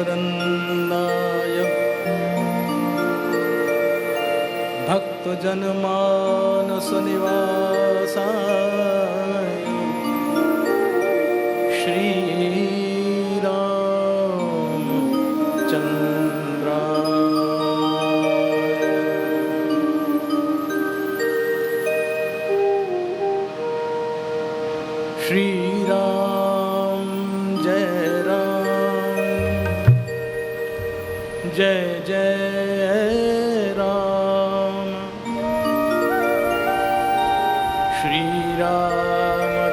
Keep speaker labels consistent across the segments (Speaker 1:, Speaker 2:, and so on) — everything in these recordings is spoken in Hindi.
Speaker 1: मकरन्दाय भक्तजनमानसनिवासाय श्री राम जय जय राम श्री राम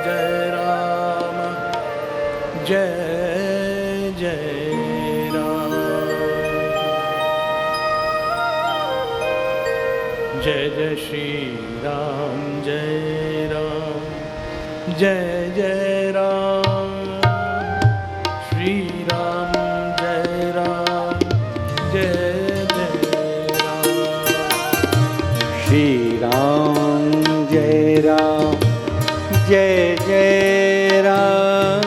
Speaker 1: जय जय राम जय जय श्री राम जय जय राम श्री राम जय जय राम
Speaker 2: श्री राम जय जय राम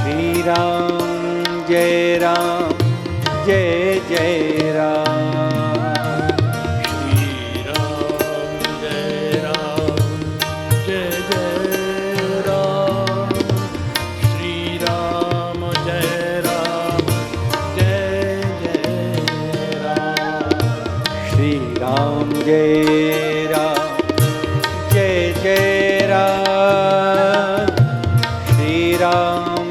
Speaker 2: श्री राम जय जय राम जय राम जय जय राम श्री राम जय जय राम
Speaker 1: श्री राम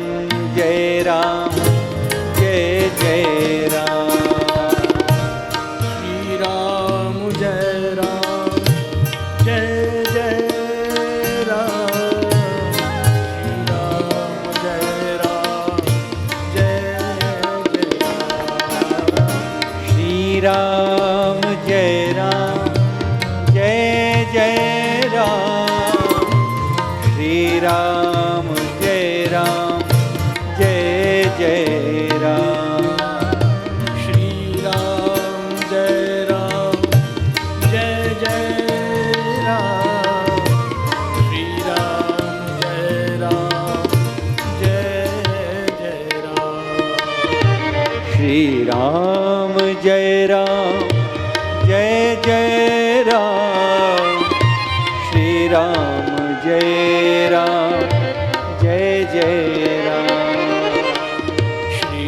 Speaker 1: जय जय राम
Speaker 2: श्री राम जय श्री राम जय जय राम
Speaker 1: श्री राम जय राम श्री राम जय
Speaker 2: श्री राम जय जय राम श्री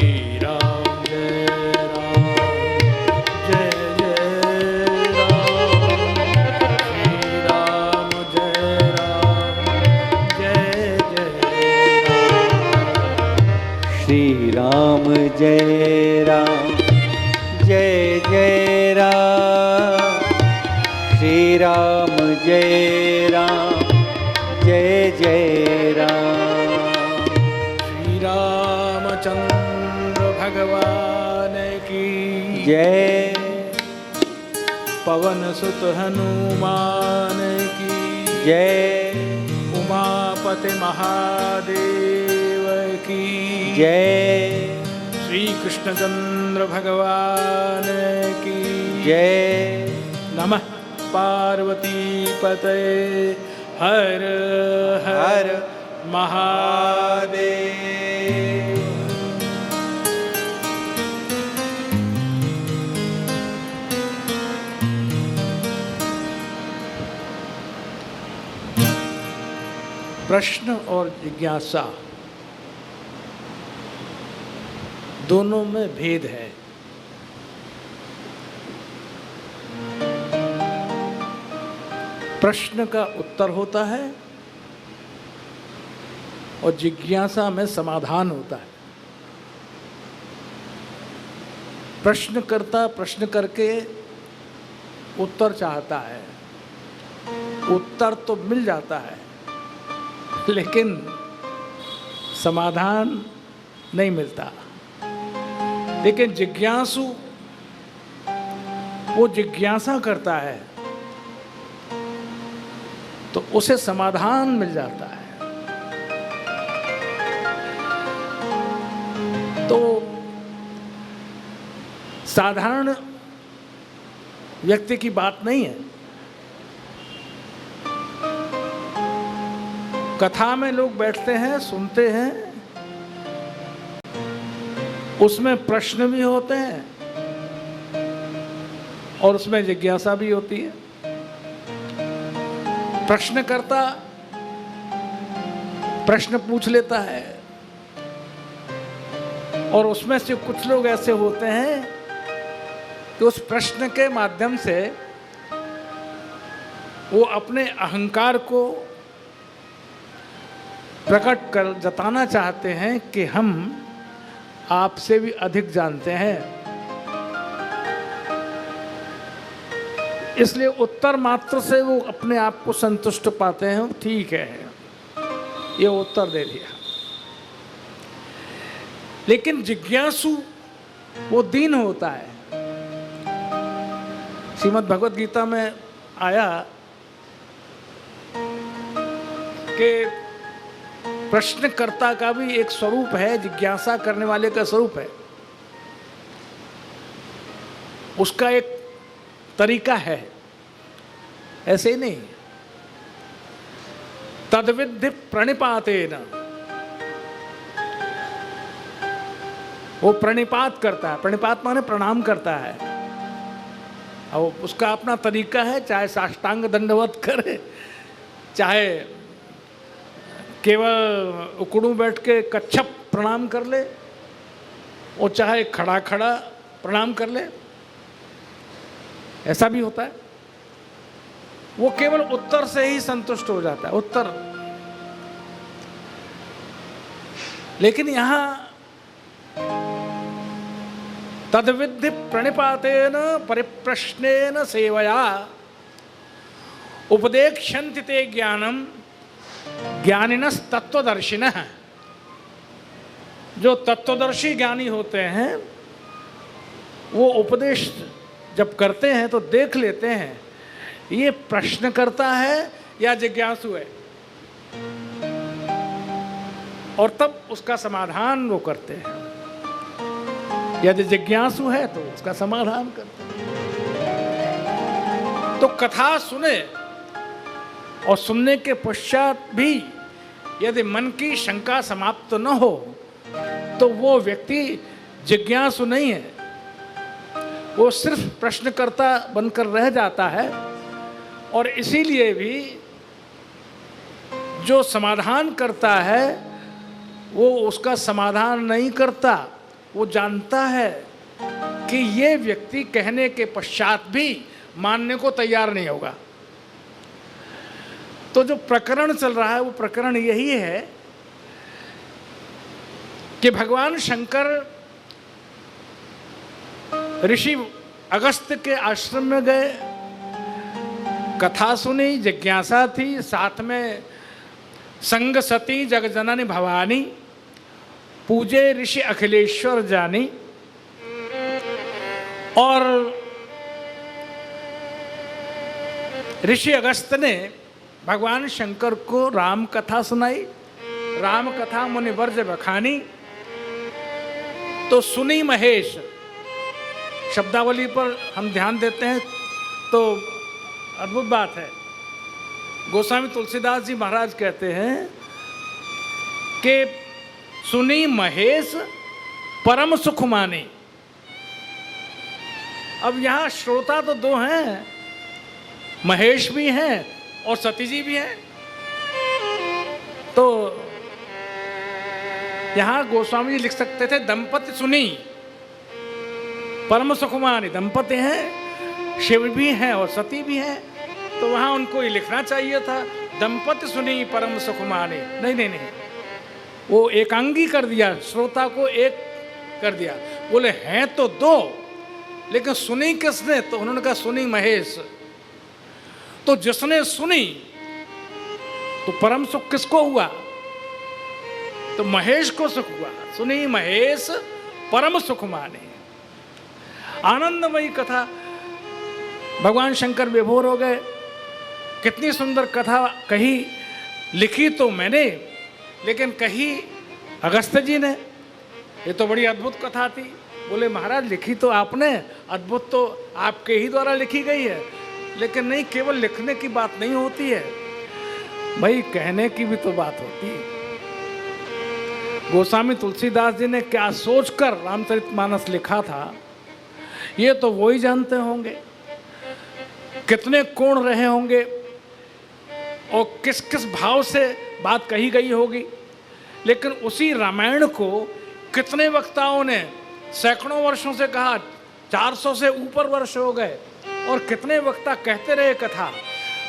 Speaker 2: राम जय जय राम
Speaker 1: श्री राम
Speaker 2: श्री राम जय जय राम श्री राम जय जय राम
Speaker 1: श्री रामचंद्र भगवान की
Speaker 2: जय
Speaker 1: पवन सुत हनुमान की
Speaker 2: जय
Speaker 1: उमापति महादेव की
Speaker 2: जय
Speaker 1: श्री कृष्णचंद्र भगवान की
Speaker 2: जय
Speaker 1: नमः पार्वती पतये हर हर महादेव। प्रश्न और जिज्ञासा दोनों में भेद है। प्रश्न का उत्तर होता है और जिज्ञासा में समाधान होता है। प्रश्नकर्ता प्रश्न करके उत्तर चाहता है, उत्तर तो मिल जाता है लेकिन समाधान नहीं मिलता। लेकिन जिज्ञासु वो जिज्ञासा करता है तो उसे समाधान मिल जाता है। तो साधारण व्यक्ति की बात नहीं है। कथा में लोग बैठते हैं, सुनते हैं उसमें प्रश्न भी होते हैं और उसमें जिज्ञासा भी होती है। प्रश्नकर्ता प्रश्न पूछ लेता है और उसमें से कुछ लोग ऐसे होते हैं कि उस प्रश्न के माध्यम से वो अपने अहंकार को प्रकट कर जताना चाहते हैं कि हम आपसे भी अधिक जानते हैं। इसलिए उत्तर मात्र से वो अपने आप को संतुष्ट पाते हैं, ठीक है ये उत्तर दे दिया। लेकिन जिज्ञासु वो दीन होता है। श्रीमद् भगवत गीता में आया कि प्रश्नकर्ता का भी एक स्वरूप है, जिज्ञासा करने वाले का स्वरूप है, उसका एक तरीका है, ऐसे ही नहीं। तद्विद्धि प्रणिपातेन, वो प्रणिपात करता है। प्रणिपात माने प्रणाम करता है और उसका अपना तरीका है, चाहे साष्टांग दंडवत करे, चाहे केवल उकड़ू बैठ के कच्छप प्रणाम कर ले, और चाहे खड़ा खड़ा प्रणाम कर ले, ऐसा भी होता है। वो केवल उत्तर से ही संतुष्ट हो जाता है, उत्तर। लेकिन यहां तद्विद्धि प्रणिपातेन परिप्रश्नेन सेवया उपदेक्ष्यन्ति ते ज्ञानम ज्ञानिनस् तत्वदर्शिनः। जो तत्वदर्शी ज्ञानी होते हैं वो उपदेश जब करते हैं तो देख लेते हैं ये प्रश्न करता है या जिज्ञासु है, और तब उसका समाधान वो करते हैं। यदि जिज्ञासु है तो उसका समाधान करते हैं। तो कथा सुने और सुनने के पश्चात भी यदि मन की शंका समाप्त न हो तो वो व्यक्ति जिज्ञासु नहीं है, वो सिर्फ प्रश्नकर्ता बनकर रह जाता है। और इसीलिए भी जो समाधान करता है वो उसका समाधान नहीं करता, वो जानता है कि ये व्यक्ति कहने के पश्चात भी मानने को तैयार नहीं होगा। तो जो प्रकरण चल रहा है वो प्रकरण यही है कि भगवान शंकर ऋषि अगस्त्य के आश्रम में गए, कथा सुनी, जिज्ञासा थी, साथ में संग सती जगजननी भवानी, पूजे ऋषि अखिलेश्वर जानी। और ऋषि अगस्त्य ने भगवान शंकर को राम कथा सुनाई, राम कथा मुनि वर्ज बखानी। तो सुनी महेश शब्दावली पर हम ध्यान देते हैं तो अद्भुत बात है। गोस्वामी तुलसीदास जी महाराज कहते हैं कि सुनी महेश परम सुख मानी। अब यहाँ श्रोता तो दो हैं, महेश भी हैं और सती जी भी हैं। तो यहाँ गोस्वामी जी लिख सकते थे दंपति सुनी परम सुख मानी। दंपति हैं, शिव भी हैं और सती भी हैं, तो वहाँ उनको ये लिखना चाहिए था दंपति सुनी परम सुख मानी। नहीं नहीं नहीं, वो एकांगी कर दिया, श्रोता को एक कर दिया। बोले हैं तो दो लेकिन सुनी किसने? तो उन्होंने कहा सुनी महेश। तो जिसने सुनी तो परम सुख किसको हुआ? तो महेश को सुख हुआ। सुनी महेश परम सुख माने। आनंदमयी कथा, भगवान शंकर विभोर हो गए। कितनी सुंदर कथा कही, लिखी तो मैंने लेकिन कही अगस्त्य जी ने। ये तो बड़ी अद्भुत कथा थी। बोले महाराज लिखी तो आपने, अद्भुत तो आपके ही द्वारा लिखी गई है, लेकिन नहीं, केवल लिखने की बात नहीं होती है भाई, कहने की भी तो बात होती है। गोस्वामी तुलसीदास जी ने क्या सोचकर रामचरितमानस लिखा था, ये तो वो ही जानते होंगे। कितने कोण रहे होंगे और किस किस भाव से बात कही गई होगी। लेकिन उसी रामायण को कितने वक्ताओं ने सैकड़ों वर्षों से कहा, 400 से ऊपर वर्ष हो गए, और कितने वक्ता कहते रहे कथा,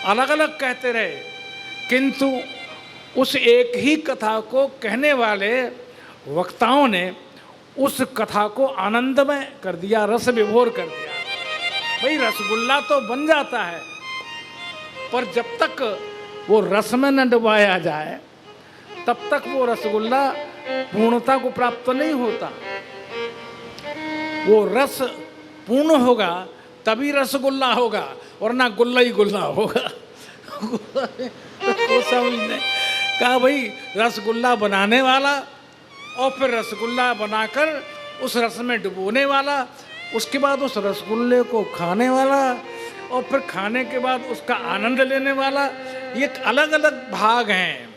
Speaker 1: अलग अलग कहते रहे, किंतु उस एक ही कथा को कहने वाले वक्ताओं ने उस कथा को आनंदमय कर दिया, रस विभोर कर दिया। भाई रसगुल्ला तो बन जाता है, पर जब तक वो रस में न डुबाया जाए तब तक वो रसगुल्ला पूर्णता को प्राप्त नहीं होता। वो रस पूर्ण होगा तभी रसगुल्ला होगा, वरना गुल्ला ही गुल्ला होगा। गोस्वामी ने कहा भाई रसगुल्ला बनाने वाला और फिर रसगुल्ला बनाकर उस रस में डुबोने वाला, उसके बाद उस रसगुल्ले को खाने वाला, और फिर खाने के बाद उसका आनंद लेने वाला, ये अलग अलग भाग हैं।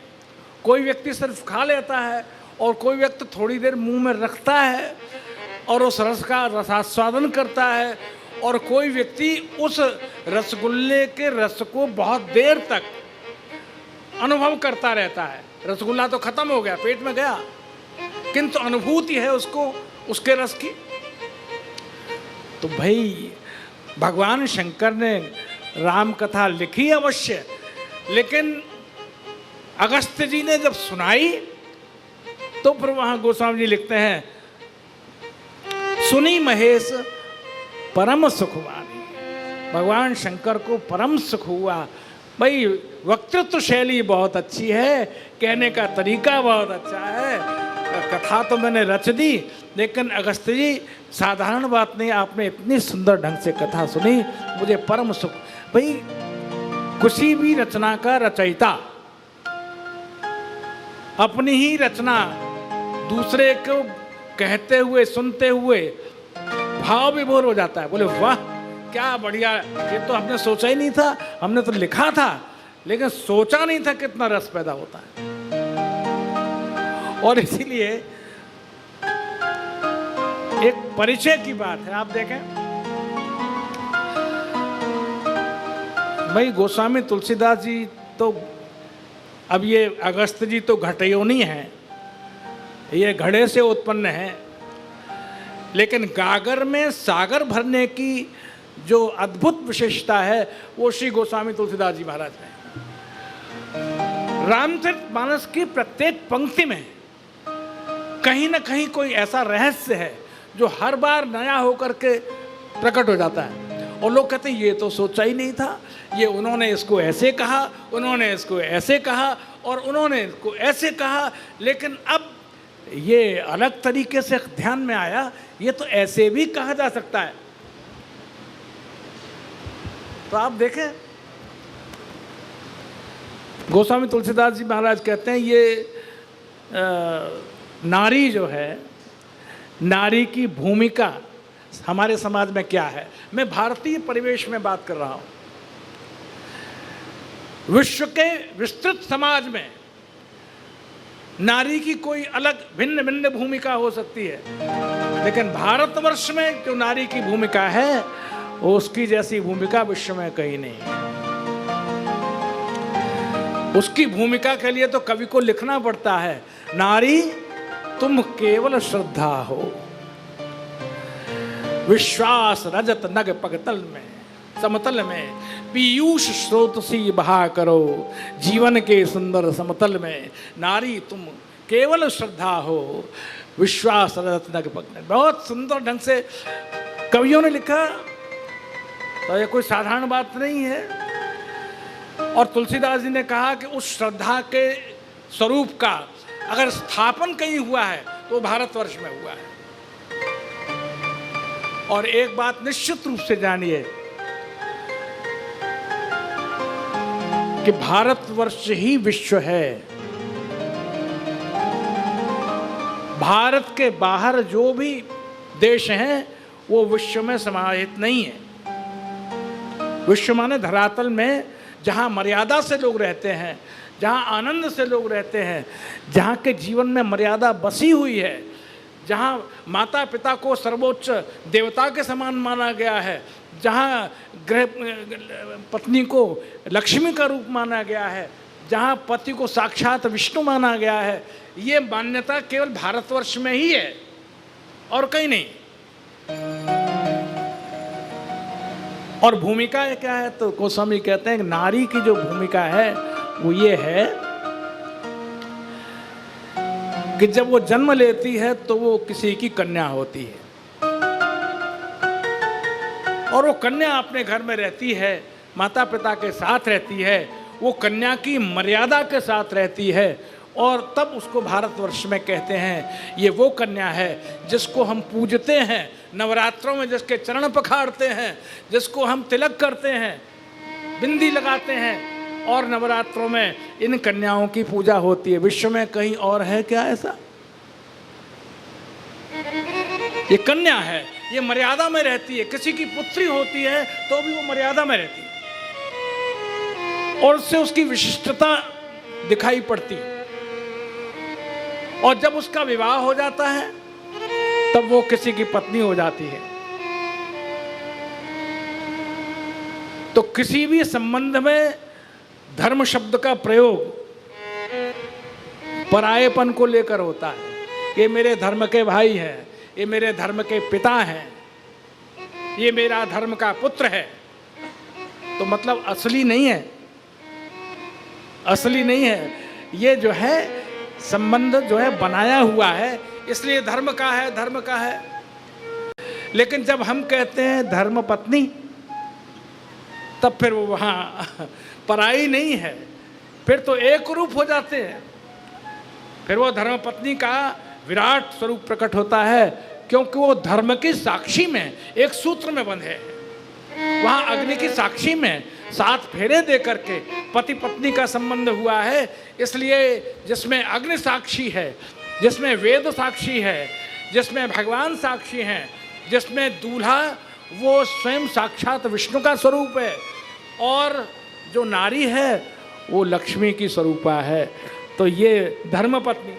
Speaker 1: कोई व्यक्ति सिर्फ खा लेता है और कोई व्यक्ति थोड़ी देर मुंह में रखता है और उस रस का रसास्वादन करता है, और कोई व्यक्ति उस रसगुल्ले के रस को बहुत देर तक अनुभव करता रहता है। रसगुल्ला तो खत्म हो गया, पेट में गया, किंतु अनुभूति है उसको उसके रस की। तो भाई भगवान शंकर ने राम कथा लिखी अवश्य, लेकिन अगस्त्य जी ने जब सुनाई तो फिर वहां गोस्वामी जी लिखते हैं, सुनी महेश परम सुखवानी। भगवान शंकर को परम सुख हुआ। भाई वक्तृत्व शैली बहुत अच्छी है, कहने का तरीका बहुत अच्छा है, कथा तो मैंने रच दी, लेकिन अगस्त्य जी साधारण बात नहीं, आपने इतनी सुंदर ढंग से कथा सुनी, मुझे परम सुख। भाई किसी भी रचना का रचयिता अपनी ही रचना दूसरे को कहते हुए सुनते हुए भाव विभोर हो जाता है। बोले वाह क्या बढ़िया, ये तो हमने सोचा ही नहीं था, हमने तो लिखा था लेकिन सोचा नहीं था कितना रस पैदा होता है। और इसीलिए एक परिचय की बात है, आप देखें भाई गोस्वामी तुलसीदास जी तो, अब ये अगस्त्य जी तो घटयोनी हैं, ये घड़े से उत्पन्न है, लेकिन गागर में सागर भरने की जो अद्भुत विशेषता है वो श्री गोस्वामी तुलसीदास जी महाराज में। रामचरितमानस की प्रत्येक पंक्ति में कहीं ना कहीं कोई ऐसा रहस्य है जो हर बार नया होकर के प्रकट हो जाता है, और लोग कहते हैं ये तो सोचा ही नहीं था, ये उन्होंने इसको ऐसे कहा, उन्होंने इसको ऐसे कहा, और उन्होंने इसको ऐसे कहा, लेकिन अब ये अलग तरीके से ध्यान में आया, ये तो ऐसे भी कहा जा सकता है। तो आप देखें गोस्वामी तुलसीदास जी महाराज कहते हैं ये नारी जो है, नारी की भूमिका हमारे समाज में क्या है। मैं भारतीय परिवेश में बात कर रहा हूं। विश्व के विस्तृत समाज में नारी की कोई अलग भिन्न भिन्न भूमिका हो सकती है, लेकिन भारतवर्ष में जो नारी की भूमिका है उसकी जैसी भूमिका विश्व में कहीं नहीं है। उसकी भूमिका के लिए तो कवि को लिखना पड़ता है, नारी तुम केवल श्रद्धा हो, विश्वास रजत नग पगतल में समतल में, पीयूष स्रोत सी बहा करो जीवन के सुंदर समतल में, नारी तुम केवल श्रद्धा हो, विश्वास रजत नग पगतल। बहुत सुंदर ढंग से कवियों ने लिखा, तो ये कोई साधारण बात नहीं है। और तुलसीदास जी ने कहा कि उस श्रद्धा के स्वरूप का अगर स्थापन कहीं हुआ है तो भारतवर्ष में हुआ है। और एक बात निश्चित रूप से जानिए कि भारतवर्ष ही विश्व है। भारत के बाहर जो भी देश हैं वो विश्व में समाहित नहीं है। विश्व माने धरातल में जहाँ मर्यादा से लोग रहते हैं, जहाँ आनंद से लोग रहते हैं, जहाँ के जीवन में मर्यादा बसी हुई है, जहाँ माता पिता को सर्वोच्च देवता के समान माना गया है, जहाँ गृह पत्नी को लक्ष्मी का रूप माना गया है, जहाँ पति को साक्षात विष्णु माना गया है, ये मान्यता केवल भारतवर्ष में ही है और कहीं नहीं। और भूमिका क्या है, तो गोस्वामी कहते हैं कि नारी की जो भूमिका है वो ये है कि जब वो जन्म लेती है तो वो किसी की कन्या होती है, और वो कन्या अपने घर में रहती है, माता पिता के साथ रहती है, वो कन्या की मर्यादा के साथ रहती है, और तब उसको भारतवर्ष में कहते हैं ये वो कन्या है जिसको हम पूजते हैं, नवरात्रों में जिसके चरण पखाड़ते हैं, जिसको हम तिलक करते हैं, बिंदी लगाते हैं, और नवरात्रों में इन कन्याओं की पूजा होती है। विश्व में कहीं और है क्या ऐसा? ये कन्या है, ये मर्यादा में रहती है। किसी की पुत्री होती है तो भी वो मर्यादा में रहती है, और उससे उसकी विशिष्टता दिखाई पड़ती है। और जब उसका विवाह हो जाता है तब वो किसी की पत्नी हो जाती है। तो किसी भी संबंध में धर्म शब्द का प्रयोग परायेपन को लेकर होता है। ये मेरे धर्म के भाई हैं, ये मेरे धर्म के पिता हैं, ये मेरा धर्म का पुत्र है, तो मतलब असली नहीं है, असली नहीं है। ये जो है संबंध जो है बनाया हुआ है, इसलिए धर्म का है, धर्म का है। लेकिन जब हम कहते हैं धर्म पत्नी, तब फिर वो वहाँ पराई नहीं है, फिर तो एक रूप हो जाते हैं। फिर वो धर्म पत्नी का विराट स्वरूप प्रकट होता है, क्योंकि वो धर्म की साक्षी में एक सूत्र में बंधे हैं। वहाँ अग्नि की साक्षी में 7 फेरे दे करके पति पत्नी का संबंध हुआ है। इसलिए जिसमें अग्नि साक्षी है, जिसमें वेद साक्षी है, जिसमें भगवान साक्षी हैं, जिसमें दूल्हा वो स्वयं साक्षात विष्णु का स्वरूप है, और जो नारी है वो लक्ष्मी की स्वरूपा है, तो ये धर्मपत्नी।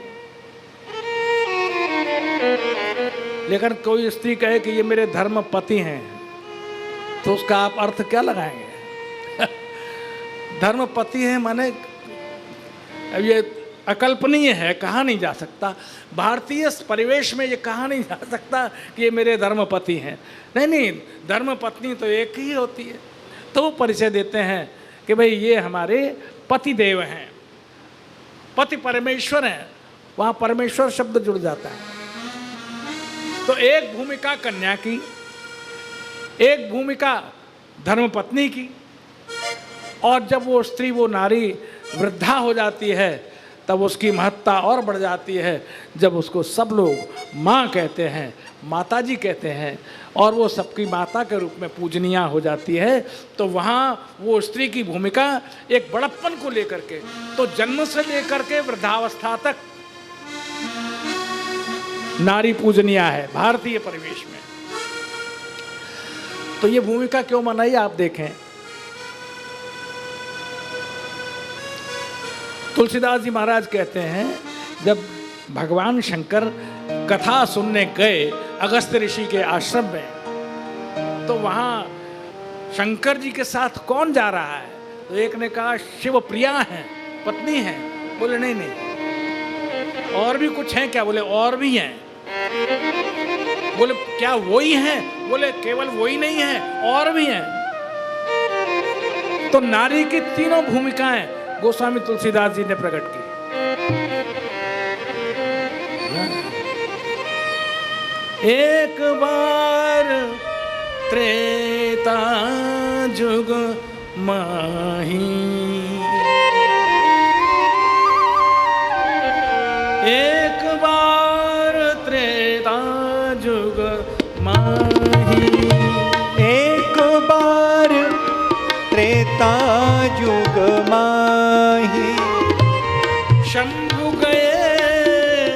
Speaker 1: लेकिन कोई स्त्री कहे कि ये मेरे धर्म पति हैं, तो उसका आप अर्थ क्या लगाएंगे? धर्म पति है माने अब ये अकल्पनीय है, कहा नहीं जा सकता। भारतीय परिवेश में ये कहा नहीं जा सकता कि ये मेरे धर्म पति हैं। नहीं नहीं, धर्म पत्नी तो एक ही होती है। तो वो परिचय देते हैं कि भाई ये हमारे पति देव हैं, पति परमेश्वर हैं। वहाँ परमेश्वर शब्द जुड़ जाता है। तो एक भूमिका कन्या की, एक भूमिका धर्मपत्नी की, और जब वो स्त्री, वो नारी वृद्धा हो जाती है तब उसकी महत्ता और बढ़ जाती है, जब उसको सब लोग माँ कहते हैं, माता जी कहते हैं, और वो सबकी माता के रूप में पूजनीय हो जाती है। तो वहाँ वो स्त्री की भूमिका एक बड़प्पन को लेकर के, तो जन्म से लेकर के वृद्धावस्था तक नारी पूजनीय है भारतीय परिवेश में। तो ये भूमिका क्यों मनाई आप देखें। तुलसीदास जी महाराज कहते हैं, जब भगवान शंकर कथा सुनने गए अगस्त ऋषि के आश्रम में, तो वहाँ शंकर जी के साथ कौन जा रहा है? तो एक ने कहा शिव प्रिया हैं, पत्नी हैं। बोले नहीं नहीं, और भी कुछ हैं क्या? बोले और भी हैं। बोले क्या वही हैं? बोले केवल वही नहीं है, और भी हैं। तो नारी की तीनों भूमिकाएं गोस्वामी तुलसीदास जी ने प्रकट की। एक बार त्रेता जुग माही, एक बार त्रेता जुग माही,
Speaker 2: एक बार त्रेता जुग माही,
Speaker 1: शंभु गए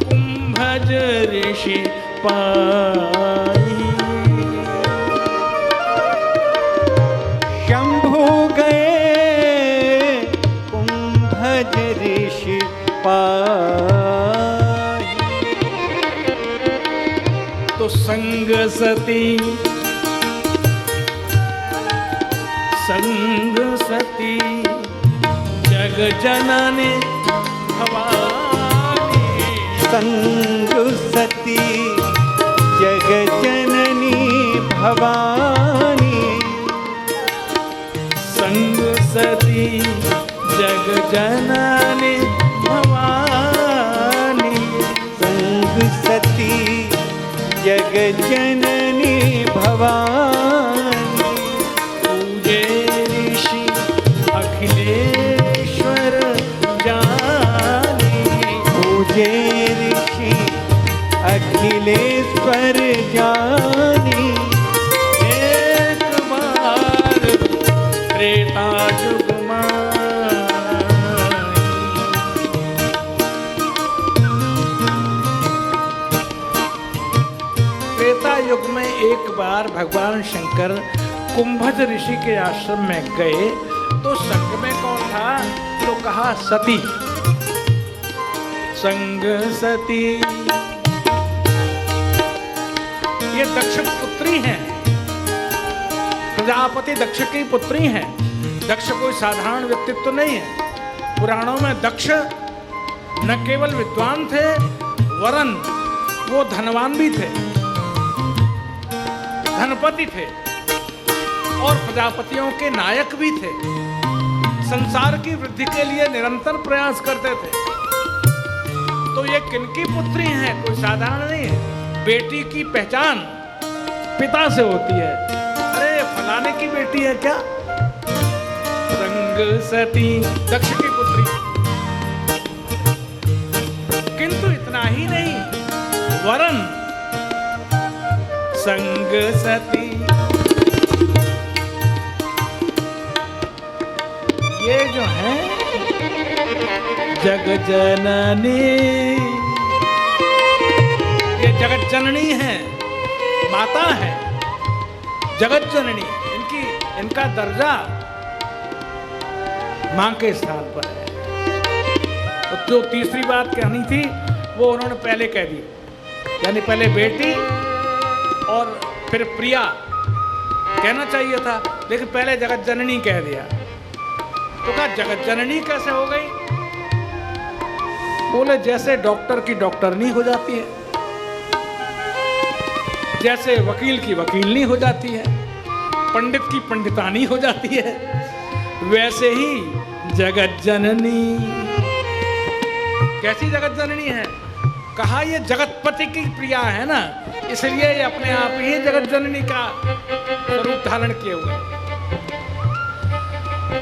Speaker 1: कुंभज ऋषि पाई,
Speaker 2: शंभु गए कुंभज
Speaker 1: सती संग सती जग जननी भवानी
Speaker 2: संग सती जग जननी भवानी
Speaker 1: संग सती जग जननी भवानी
Speaker 2: संग सती जग जननी भवानी
Speaker 1: पूजे ऋषि अखिलेश्वर जानी
Speaker 2: पूजे ऋषि अखिलेश्वर जानी
Speaker 1: एक बार त्रेता युग त्रेता युग में एक बार भगवान शंकर कुंभज ऋषि के आश्रम में गए तो संग में कौन था? तो कहा सती संग सती। ये दक्ष पुत्री हैं, प्रजापति दक्ष की पुत्री हैं। दक्ष कोई साधारण व्यक्तित्व तो नहीं है। पुराणों में दक्ष न केवल विद्वान थे वरन वो धनवान भी थे, धनपति थे और प्रजापतियों के नायक भी थे। संसार की वृद्धि के लिए निरंतर प्रयास करते थे। तो ये किनकी पुत्री हैं? कोई साधारण नहीं है। बेटी की पहचान पिता से होती है। अरे फलाने की बेटी है क्या? संग सती दक्ष की पुत्री। किंतु इतना ही नहीं वरन संग सती ये जो है जग जननी, ये जगत जननी है, माता है, जगत जननी। इनका दर्जा मां के स्थान पर है। तो जो तीसरी बात कहनी थी वो उन्होंने पहले कह दी, यानी पहले बेटी और फिर प्रिया कहना चाहिए था, लेकिन पहले जगत जननी कह दिया। तो कहा जगत जननी कैसे हो गई? बोले जैसे डॉक्टर की डॉक्टरनी हो जाती है, जैसे वकील की वकीलनी हो जाती है, पंडित की पंडितानी हो जाती है, वैसे ही जगत जननी। कैसी जगत जननी है? कहा ये जगतपति की प्रिया है ना, इसलिए ये अपने आप ही जगत जननी का स्वरूप धारण किए हुए।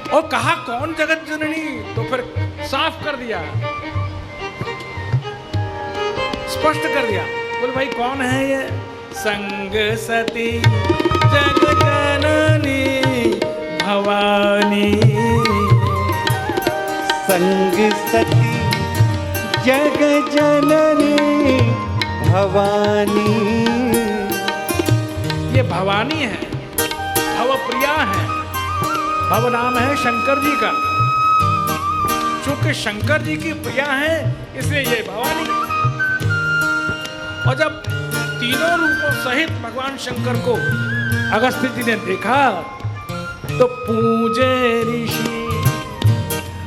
Speaker 1: और कहा कौन जगत जननी? तो फिर साफ कर दिया, स्पष्ट कर दिया। बोले भाई कौन है ये? संग सती जग जननी भवानी
Speaker 2: संग सती जग जननी भवानी।
Speaker 1: ये भवानी है, भवप्रिया है। भव नाम है शंकर जी का। चूंकि शंकर जी की प्रिया है इसलिए ये भवानी। और जब तीनों रूपों सहित भगवान शंकर को अगस्त्य जी ने देखा तो पूजे ऋषि।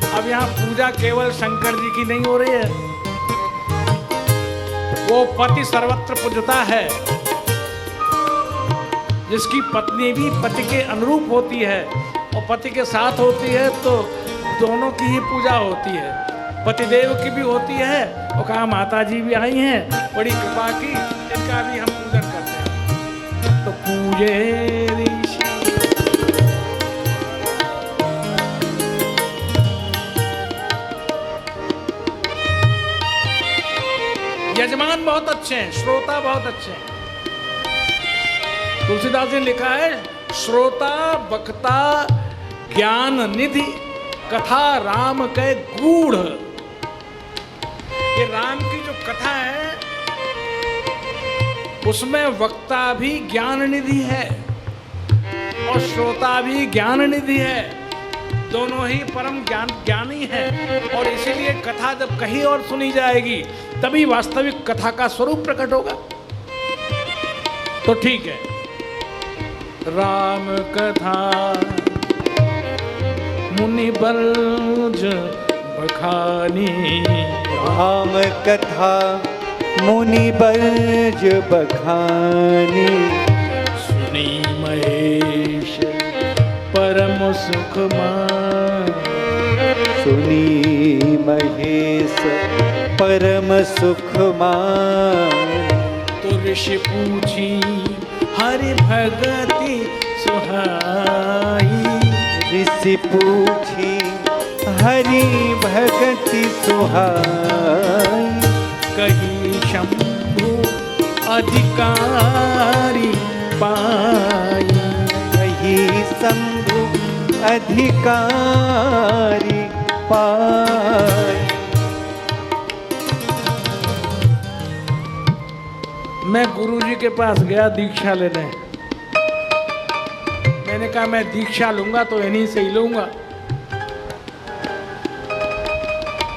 Speaker 1: अब यहाँ पूजा केवल शंकर जी की नहीं हो रही है, वो पति सर्वत्र पूजता है। जिसकी पत्नी भी पति के अनुरूप होती है और पति के साथ होती है तो दोनों की ही पूजा होती है। पतिदेव की भी होती है और कहा माता जी भी आई हैं, बड़ी कृपा की, इनका भी हम पूजन करते हैं। तो पूजे ऋषि। यजमान बहुत अच्छे हैं, श्रोता बहुत अच्छे हैं। तुलसीदास जी ने लिखा है श्रोता वक्ता ज्ञान निधि कथा राम के गूढ़। ये राम की जो कथा है उसमें वक्ता भी ज्ञान निधि है और श्रोता भी ज्ञान निधि है। दोनों ही परम ज्ञानी है और इसीलिए कथा जब कहीं और सुनी जाएगी तभी वास्तविक कथा का स्वरूप प्रकट होगा। तो ठीक है, राम कथा मुनि बलज बखानी,
Speaker 2: राम कथा मुनि बलज बखानी,
Speaker 1: सुनी महेश परम सुख मान,
Speaker 2: सुनी महेश परम सुख मान,
Speaker 1: तो ऋषि पूछी हरि भगति सुहाई,
Speaker 2: ऋषि पूछी हरि भगति सुहाई,
Speaker 1: कही शंभु अधिकारी पाई,
Speaker 2: कही शंभु अधिकारी पाई।
Speaker 1: मैं गुरुजी के पास गया दीक्षा लेने। मैंने कहा मैं दीक्षा लूंगा तो इन्हीं से ही लूंगा।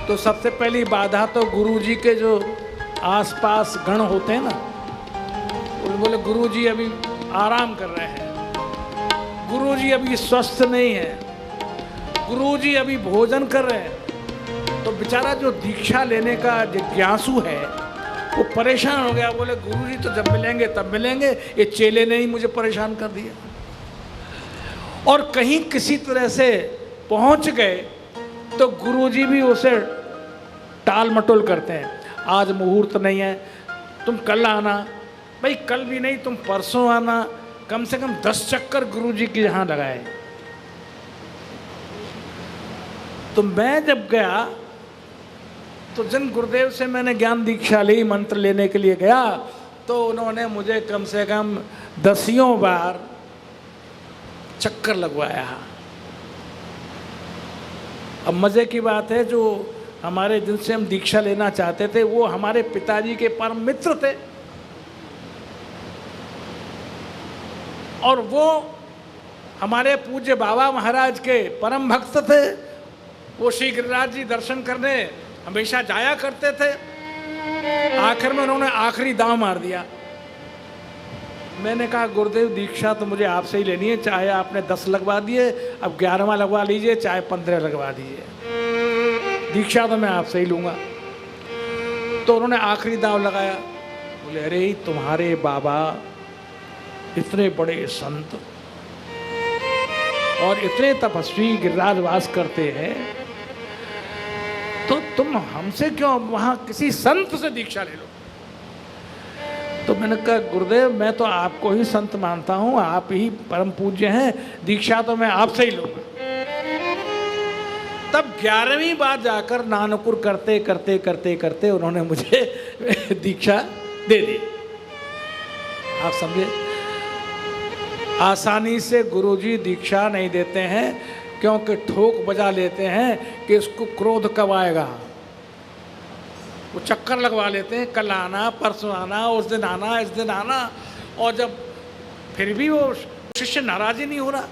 Speaker 1: तो सबसे पहली बाधा तो गुरुजी के जो आसपास गण होते हैं ना, वो बोले गुरुजी अभी आराम कर रहे हैं, गुरुजी अभी स्वस्थ नहीं है, गुरुजी अभी भोजन कर रहे हैं। तो बेचारा जो दीक्षा लेने का जिज्ञासु है वो परेशान हो गया। बोले गुरुजी तो जब मिलेंगे तब मिलेंगे, ये चेले ने ही मुझे परेशान कर दिया। और कहीं किसी तरह से पहुंच गए तो गुरुजी भी उसे टाल मटोल करते हैं। आज मुहूर्त नहीं है, तुम कल आना। भाई कल भी नहीं, तुम परसों आना। कम से कम 10 चक्कर गुरुजी के यहाँ लगाए। तो मैं जब गया तो जिन गुरुदेव से मैंने ज्ञान दीक्षा ली, मंत्र लेने के लिए गया, तो उन्होंने मुझे कम से कम 10 बार चक्कर लगवाया। अब मज़े की बात है, जो हमारे जिनसे हम दीक्षा लेना चाहते थे वो हमारे पिताजी के परम मित्र थे, और वो हमारे पूज्य बाबा महाराज के परम भक्त थे। वो श्री गिरिराज जी दर्शन करने हमेशा जाया करते थे। आखिर में उन्होंने आखिरी दांव मार दिया। मैंने कहा गुरुदेव दीक्षा तो मुझे आपसे ही लेनी है, चाहे आपने 10 लगवा दिए, अब 11वां लगवा लीजिए, चाहे 15 लगवा दीजिए, दीक्षा तो मैं आपसे ही लूँगा। तो उन्होंने आखिरी दांव लगाया। बोले अरे तुम्हारे बाबा इतने बड़े संत और इतने तपस्वी गिरिराजवास करते हैं, तो तुम हमसे क्यों वहाँ किसी संत से दीक्षा ले लो। तो मैंने कहा गुरुदेव मैं तो आपको ही संत मानता हूँ, आप ही परम पूज्य हैं, दीक्षा तो मैं आपसे ही लूँगा। तब 11वीं बार जाकर नानकुर करते करते करते करते उन्होंने मुझे दीक्षा दे दी। आप समझे, आसानी से गुरुजी दीक्षा नहीं देते हैं, क्योंकि ठोक बजा लेते हैं कि इसको क्रोध कब आएगा। वो चक्कर लगवा लेते हैं, कल आना, परसों आना, उस दिन आना, इस दिन आना, और जब फिर भी वो शिष्य नाराज ही नहीं हो रहा।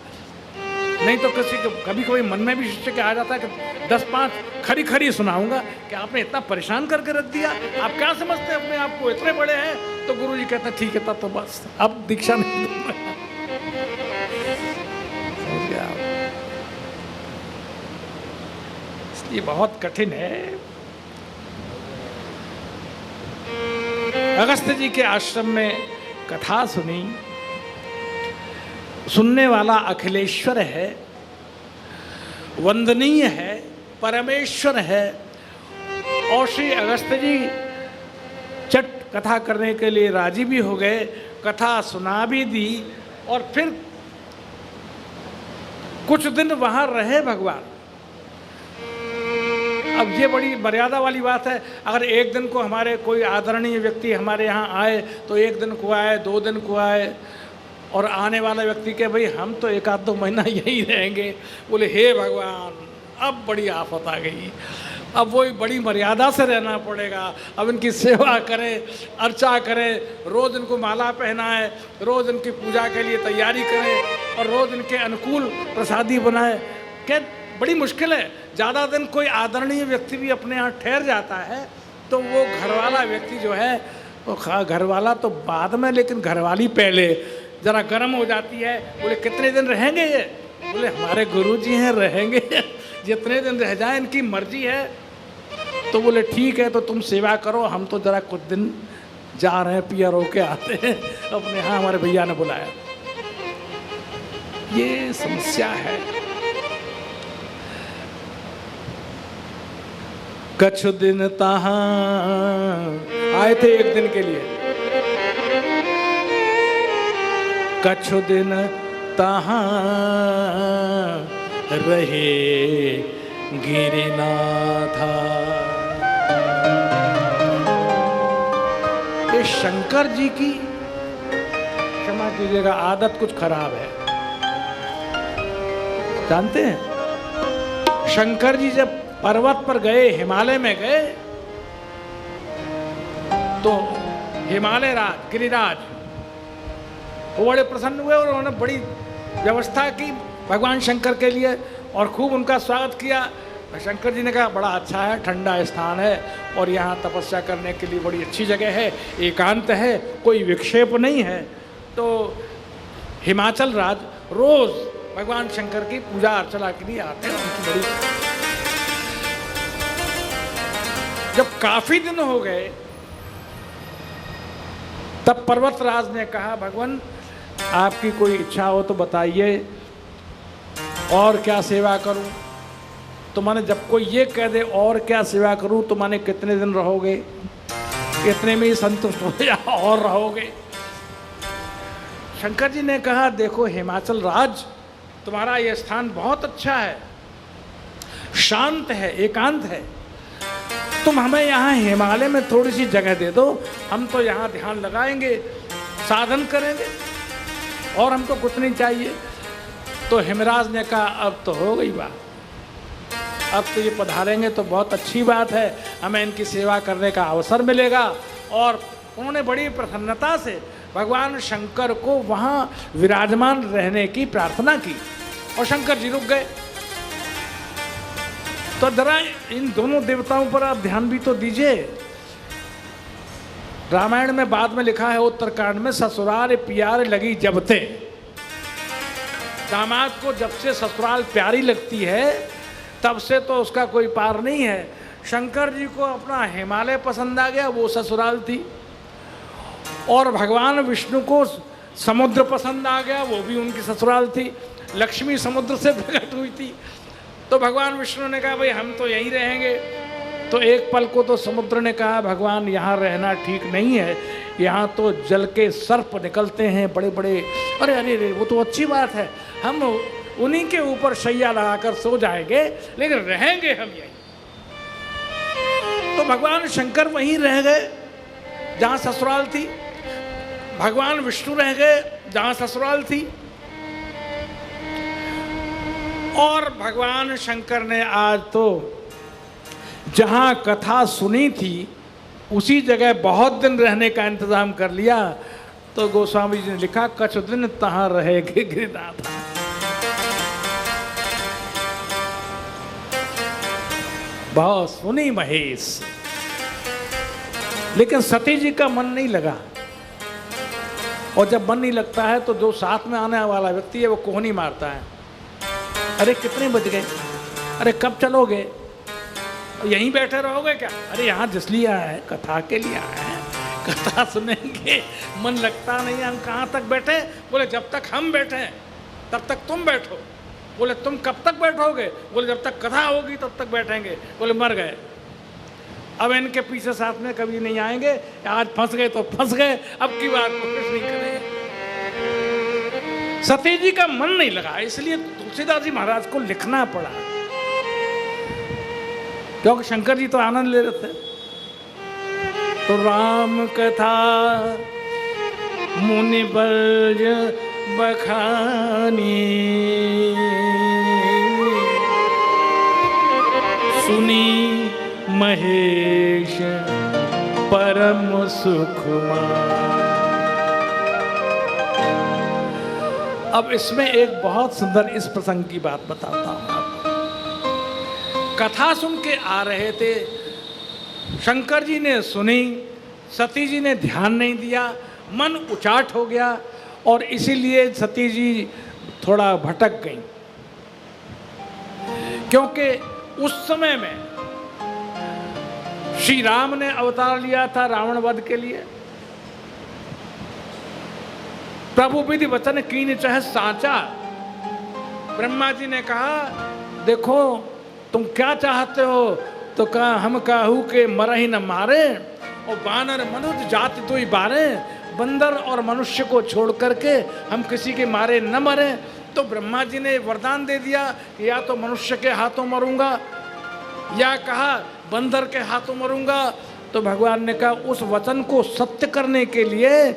Speaker 1: नहीं तो किसी को कभी कभी मन में भी शिष्य के आ जाता है कि 10-5 खरी खरी सुनाऊंगा कि आपने इतना परेशान करके रख दिया, आप क्या समझते हैं अपने आप को, इतने बड़े हैं। तो गुरुजी कहते हैं ठीक है तब तो बस अब दीक्षा नहीं दूंगा। ये बहुत कठिन है। अगस्त्य जी के आश्रम में कथा सुनी। सुनने वाला अखिलेश्वर है, वंदनीय है, परमेश्वर है, और श्री अगस्त्य जी चट कथा करने के लिए राजी भी हो गए, कथा सुना भी दी, और फिर कुछ दिन वहाँ रहे भगवान। अब ये बड़ी मर्यादा वाली बात है। अगर एक दिन को हमारे कोई आदरणीय व्यक्ति हमारे यहाँ आए तो 1 दिन को आए, 2 दिन को आए, और आने वाला व्यक्ति के भाई हम तो 1-2 महीना यहीं रहेंगे। बोले हे भगवान अब बड़ी आफत आ गई, अब वही बड़ी मर्यादा से रहना पड़ेगा। अब इनकी सेवा करें, अर्चा करें, रोज़ इनको माला पहनाएं, रोज़ इनकी पूजा के लिए तैयारी करें, और रोज़ इनके अनुकूल प्रसादी बनाए। क्या बड़ी मुश्किल है। ज़्यादा दिन कोई आदरणीय व्यक्ति भी अपने यहाँ ठहर जाता है तो वो घरवाला व्यक्ति जो है तो घर वाला तो बाद में, लेकिन घरवाली पहले जरा गर्म हो जाती है। बोले कितने दिन रहेंगे ये? बोले हमारे गुरुजी हैं, रहेंगे जितने दिन रह जाए, इनकी मर्जी है। तो बोले ठीक है, तो तुम सेवा करो, हम तो जरा कुछ दिन जा रहे हैं, पियर होके आते हैं अपने यहाँ, हमारे भैया ने बुलाया। ये समस्या है। कछु दिन तहाँ आए थे एक दिन के लिए, कछु दिन तहाँ रहे गिरिनाथा। ये शंकर जी की, क्षमा कीजिएगा, आदत कुछ खराब है। जानते हैं शंकर जी जब पर्वत पर गए, हिमालय में गए, तो हिमालय राज गिरिराज वो बड़े प्रसन्न हुए और उन्होंने बड़ी व्यवस्था की भगवान शंकर के लिए और खूब उनका स्वागत किया। शंकर जी ने कहा बड़ा अच्छा है, ठंडा स्थान है और यहाँ तपस्या करने के लिए बड़ी अच्छी जगह है, एकांत है, कोई विक्षेप नहीं है। तो हिमाचल राज रोज भगवान शंकर की पूजा अर्चना के लिए आते हैं। उनकी बड़ी, जब काफी दिन हो गए तब पर्वतराज ने कहा भगवान आपकी कोई इच्छा हो तो बताइए, और क्या सेवा करूं? तो माने जब कोई ये कह दे और क्या सेवा करूं, तो माने कितने दिन रहोगे, कितने में ही संतुष्ट हो या और रहोगे? शंकर जी ने कहा देखो हिमाचल राज, तुम्हारा ये स्थान बहुत अच्छा है, शांत है, एकांत है, तुम हमें यहाँ हिमालय में थोड़ी सी जगह दे दो, हम तो यहाँ ध्यान लगाएंगे, साधन करेंगे और हमको कुछ नहीं चाहिए। तो हिमराज ने कहा अब तो हो गई बात, अब तो ये पधारेंगे तो बहुत अच्छी बात है, हमें इनकी सेवा करने का अवसर मिलेगा। और उन्होंने बड़ी प्रसन्नता से भगवान शंकर को वहाँ विराजमान रहने की प्रार्थना की और शंकर जी रुक गए। तो जरा इन दोनों देवताओं पर आप ध्यान भी तो दीजिए। रामायण में बाद में लिखा है उत्तरकांड में, ससुराल प्यार लगी जब ते। दामाद को जब से ससुराल प्यारी लगती है तब से तो उसका कोई पार नहीं है। शंकर जी को अपना हिमालय पसंद आ गया, वो ससुराल थी, और भगवान विष्णु को समुद्र पसंद आ गया, वो भी उनकी ससुराल थी। लक्ष्मी समुद्र से प्रकट हुई थी, तो भगवान विष्णु ने कहा भाई हम तो यहीं रहेंगे। तो एक पल को तो समुद्र ने कहा भगवान यहाँ रहना ठीक नहीं है, यहाँ तो जल के सर्प निकलते हैं बड़े बड़े। अरे अरे अरे वो तो अच्छी बात है, हम उन्हीं के ऊपर शैया लगाकर सो जाएंगे, लेकिन रहेंगे हम यहीं। तो भगवान शंकर वहीं रह गए जहाँ ससुराल थी, भगवान विष्णु रह गए जहाँ ससुराल थी। और भगवान शंकर ने आज तो जहाँ कथा सुनी थी उसी जगह बहुत दिन रहने का इंतजाम कर लिया। तो गोस्वामी जी ने लिखा कछु दिन तहाँ रहेगे गिरिनाथ। बहुत सुनी महेश, लेकिन सती जी का मन नहीं लगा। और जब मन नहीं लगता है तो जो साथ में आने वाला व्यक्ति है वो कोहनी मारता है, अरे कितने बज गए, अरे कब चलोगे, यहीं बैठे रहोगे क्या? अरे यहाँ जिस लिए आए हैं कथा के लिए आए हैं, कथा सुनेंगे, मन लगता नहीं, हम कहाँ तक बैठे? बोले जब तक हम बैठे हैं तब तक तुम बैठो। बोले तुम कब तक बैठोगे? बोले जब तक कथा होगी तब तक बैठेंगे। बोले मर गए, अब इनके पीछे साथ में कभी नहीं आएंगे, आज फंस गए तो फंस गए, अब की बात को कुछ नहीं करेंगे। सती जी का मन नहीं लगा, इसलिए तुलसीदास जी महाराज को लिखना पड़ा, क्योंकि शंकर जी तो आनंद ले रहे थे। तो राम कथा मुनि बज बखानी, सुनी महेश परम सुखमान। अब इसमें एक बहुत सुंदर इस प्रसंग की बात बताता हूं आपको। कथा सुन के आ रहे थे, शंकर जी ने सुनी, सती जी ने ध्यान नहीं दिया, मन उचाट हो गया और इसीलिए सती जी थोड़ा भटक गई। क्योंकि उस समय में श्री राम ने अवतार लिया था रावण वध के लिए। प्रभु विधि वचन कीन चाहे साचा। ब्रह्मा जी ने कहा देखो तुम क्या चाहते हो, तो कहा हम काहू के मरहि न मारे और बानर मनुष्य जाति तो ही बारे। बंदर और मनुष्य को छोड़ करके हम किसी के मारे न मरे। तो ब्रह्मा जी ने वरदान दे दिया या तो मनुष्य के हाथों मरूंगा या कहा बंदर के हाथों मरूंगा। तो भगवान ने कहा उस वचन को सत्य करने के लिए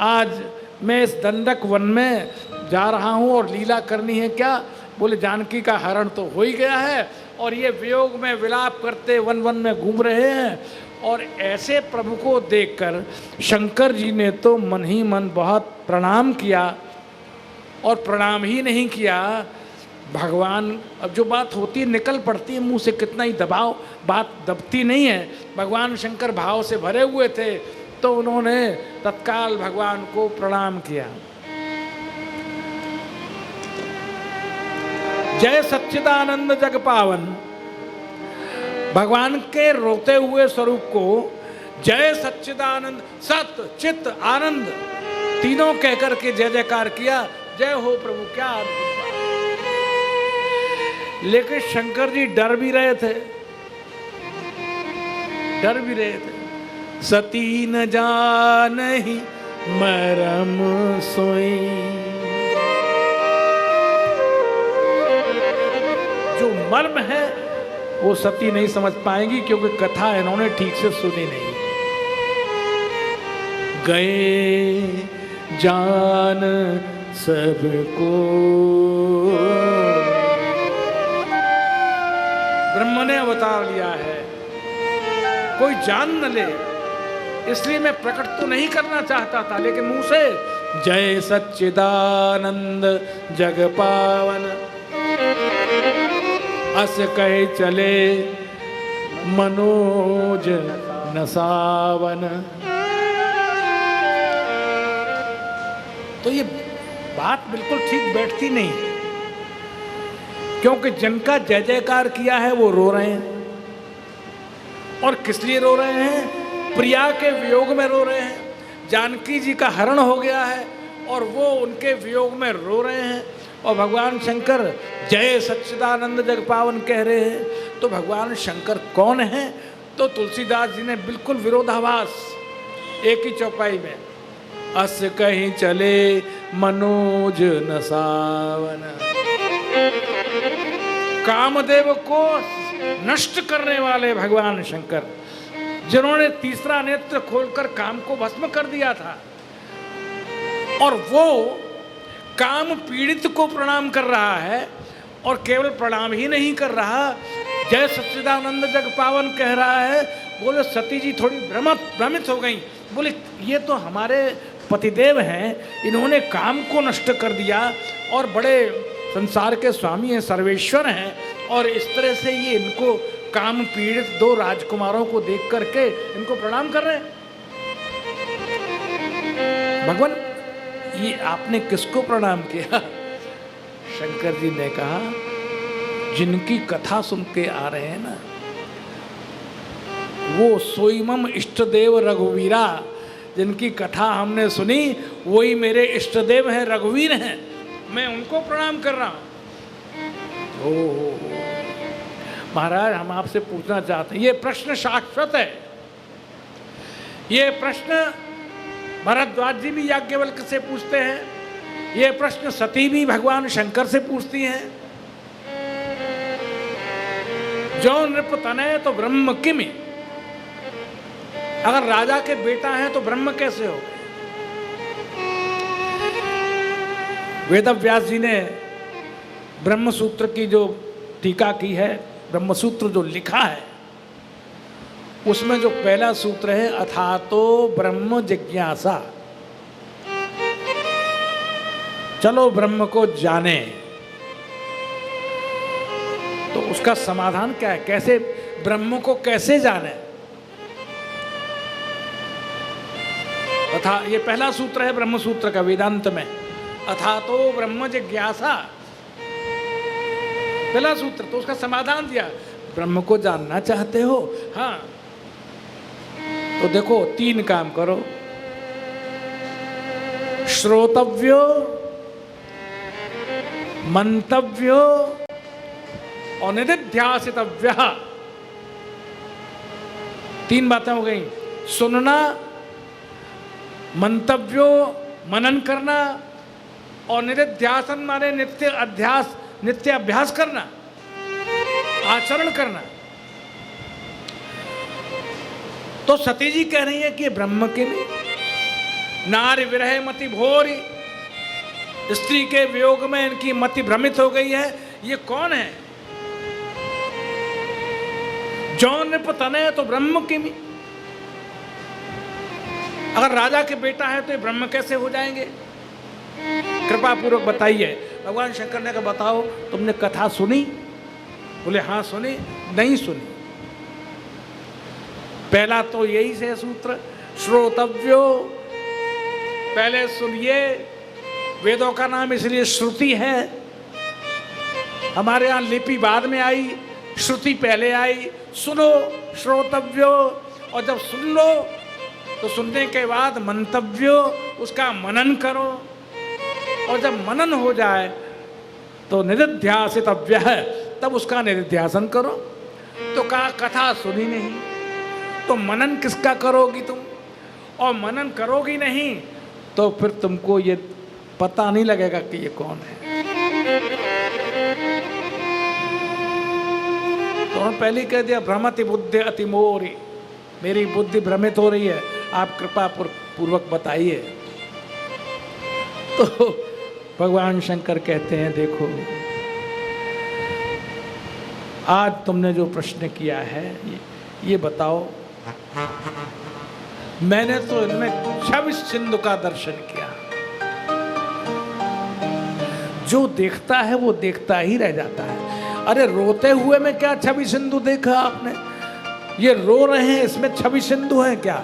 Speaker 1: आज मैं इस दंडक वन में जा रहा हूँ और लीला करनी है। क्या बोले जानकी का हरण तो हो ही गया है और ये वियोग में विलाप करते वन वन में घूम रहे हैं। और ऐसे प्रभु को देखकर शंकर जी ने तो मन ही मन बहुत प्रणाम किया। और प्रणाम ही नहीं किया, भगवान अब जो बात होती है निकल पड़ती है मुंह से, कितना ही दबाव बात दबती नहीं है। भगवान शंकर भाव से भरे हुए थे तो उन्होंने तत्काल भगवान को प्रणाम किया। जय सच्चिदानंद जग पावन। भगवान के रोते हुए स्वरूप को जय सच्चिदानंद, सत्य चित्त आनंद तीनों कहकर के जय जयकार किया। जय हो प्रभु, क्या लेकिन शंकर जी डर भी रहे थे, डर भी रहे थे। सती न जानहि मरम सोई। जो मर्म है वो सती नहीं समझ पाएंगी क्योंकि कथा इन्होंने ठीक से सुनी नहीं। गए जान सबको, ब्रह्म ने अवतार लिया है, कोई जान न ले, इसलिए मैं प्रकट तो नहीं करना चाहता था, लेकिन मुंह से जय सच्चिदानंद जग पावन अस कहे चले मनोज नसावन। तो ये बात बिल्कुल ठीक बैठती नहीं, क्योंकि जिनका जय जयकार किया है वो रो रहे हैं। और किस लिए रो रहे हैं? प्रिया के वियोग में रो रहे हैं। जानकी जी का हरण हो गया है और वो उनके वियोग में रो रहे हैं। और भगवान शंकर जय सच्चिदानंद जग पावन कह रहे हैं। तो भगवान शंकर कौन है? तो तुलसीदास जी ने बिल्कुल विरोधाभास एक ही चौपाई में, अस कहीं चले मनोज नसावन। कामदेव को नष्ट करने वाले भगवान शंकर, जिन्होंने तीसरा नेत्र खोलकर काम को भस्म कर दिया था, और वो काम पीड़ित को प्रणाम कर रहा है। और केवल प्रणाम ही नहीं कर रहा, जय सच्चिदानंद जग पावन कह रहा है। बोले सती जी थोड़ी भ्रमित हो गई। बोले ये तो हमारे पतिदेव हैं, इन्होंने काम को नष्ट कर दिया और बड़े संसार के स्वामी हैं, सर्वेश्वर हैं, और इस तरह से ये इनको काम पीड़ित दो राजकुमारों को देख करके इनको प्रणाम कर रहे हैं। भगवान ये आपने किसको प्रणाम किया? शंकर जी ने कहा जिनकी कथा सुन के आ रहे हैं ना, वो सोईमम इष्ट देव रघुवीरा, जिनकी कथा हमने सुनी वही मेरे इष्ट देव हैं, रघुवीर हैं, मैं उनको प्रणाम कर रहा हूं। महाराज हम आपसे पूछना चाहते हैं, ये प्रश्न शाश्वत है। ये प्रश्न भरद्वाज जी भी याज्ञवल्क्य से पूछते हैं, ये प्रश्न सती भी भगवान शंकर से पूछती हैं। जो नृप तनय तो ब्रह्म किमि, अगर राजा के बेटा हैं तो ब्रह्म कैसे हो? वेदव्यास जी ने ब्रह्मसूत्र की जो टीका की है, ब्रह्मसूत्र जो लिखा है, उसमें जो पहला सूत्र है अथातो ब्रह्म जिज्ञासा, चलो ब्रह्म को जाने। तो उसका समाधान क्या है? कैसे ब्रह्म को कैसे जाने? अथा ये पहला सूत्र है ब्रह्म सूत्र का वेदांत में, अथा तो ब्रह्म जिज्ञासा, पहला सूत्र। तो उसका समाधान दिया, ब्रह्म को जानना चाहते हो, हाँ तो देखो 3 काम करो, श्रोतव्यो, मंतव्यो और निधिध्यासितव्य। 3 बातें हो गई, सुनना, मंतव्यो मनन करना और निधिध्यासन माने नित्य अध्यास, नित्य अभ्यास करना, आचरण करना। तो सती जी कह रही है कि ब्रह्म के लिए नारी विरह मति भोरी, स्त्री के वियोग में इनकी मति भ्रमित हो गई है। ये कौन है? जौन निपतने तो ब्रह्म की। अगर राजा के बेटा है तो ये ब्रह्म कैसे हो जाएंगे? कृपा पूर्वक बताइए। भगवान शंकर ने कहा बताओ तुमने कथा सुनी? बोले हाँ सुनी। नहीं सुनी। पहला तो यही से सूत्र, श्रोतव्यो, पहले सुनिए। वेदों का नाम इसलिए श्रुति है, हमारे यहाँ लिपि बाद में आई, श्रुति पहले आई। सुनो, श्रोतव्यो, और जब सुन लो तो सुनने के बाद मंतव्यो, उसका मनन करो, और जब मनन हो जाए तो निधिध्यासितव्य है, तब उसका निधिध्यासन करो। तो कहा कथा सुनी नहीं तो मनन किसका करोगी तुम? और मनन करोगी नहीं तो फिर तुमको ये पता नहीं लगेगा कि ये कौन है। तो हम पहले ही कह दिया, भ्रमति बुद्धि अति मोरी, मेरी बुद्धि भ्रमित हो रही है, आप कृपा पूर्वक बताइए। तो भगवान शंकर कहते हैं देखो, आज तुमने जो प्रश्न किया है ये बताओ, मैंने तो इनमें 26 सिंधु का दर्शन किया। जो देखता है वो देखता ही रह जाता है। अरे रोते हुए में क्या 26 सिंधु देखा आपने? ये रो रहे हैं, इसमें 26 सिंधु हैं क्या?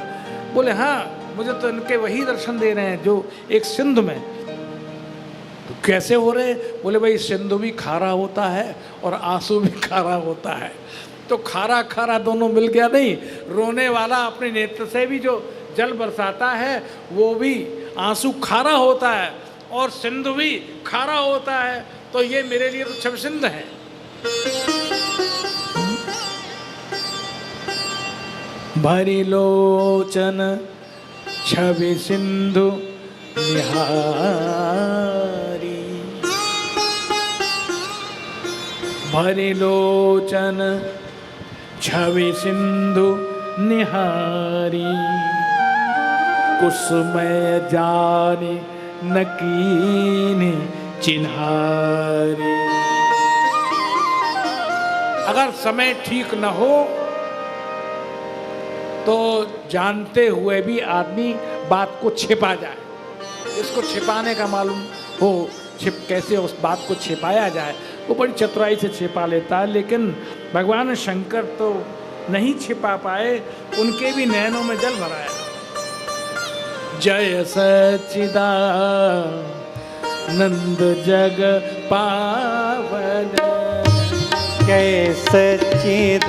Speaker 1: बोले हाँ, मुझे तो इनके वही दर्शन दे रहे हैं जो एक सिंधु में। तो कैसे हो रहे? बोले भाई सिंधु भी खारा होता है और आंसू भी खारा होता है। तो खारा खारा दोनों मिल गया नहीं। रोने वाला अपने नेत्र से भी जो जल बरसाता है वो भी आंसू खारा होता है और सिंधु भी खारा होता है। तो ये मेरे लिए तो 26 सिंधु है। भरी लोचन 26 सिंधु निहारी, भरी लोचन 26 सिंधु निहारी, कुसुमय जाने न कीन्ही चिन्हारी। अगर समय ठीक न हो तो जानते हुए भी आदमी बात को छिपा जाए। इसको छिपाने का मालूम हो, कैसे उस बात को छिपाया जाए, वो बड़ी चतुराई से छिपा लेता है। लेकिन भगवान शंकर तो नहीं छिपा पाए, उनके भी नैनों में जल भराया। जय सच्चिदानंद जग पावन,
Speaker 2: जय सच्चिदानंद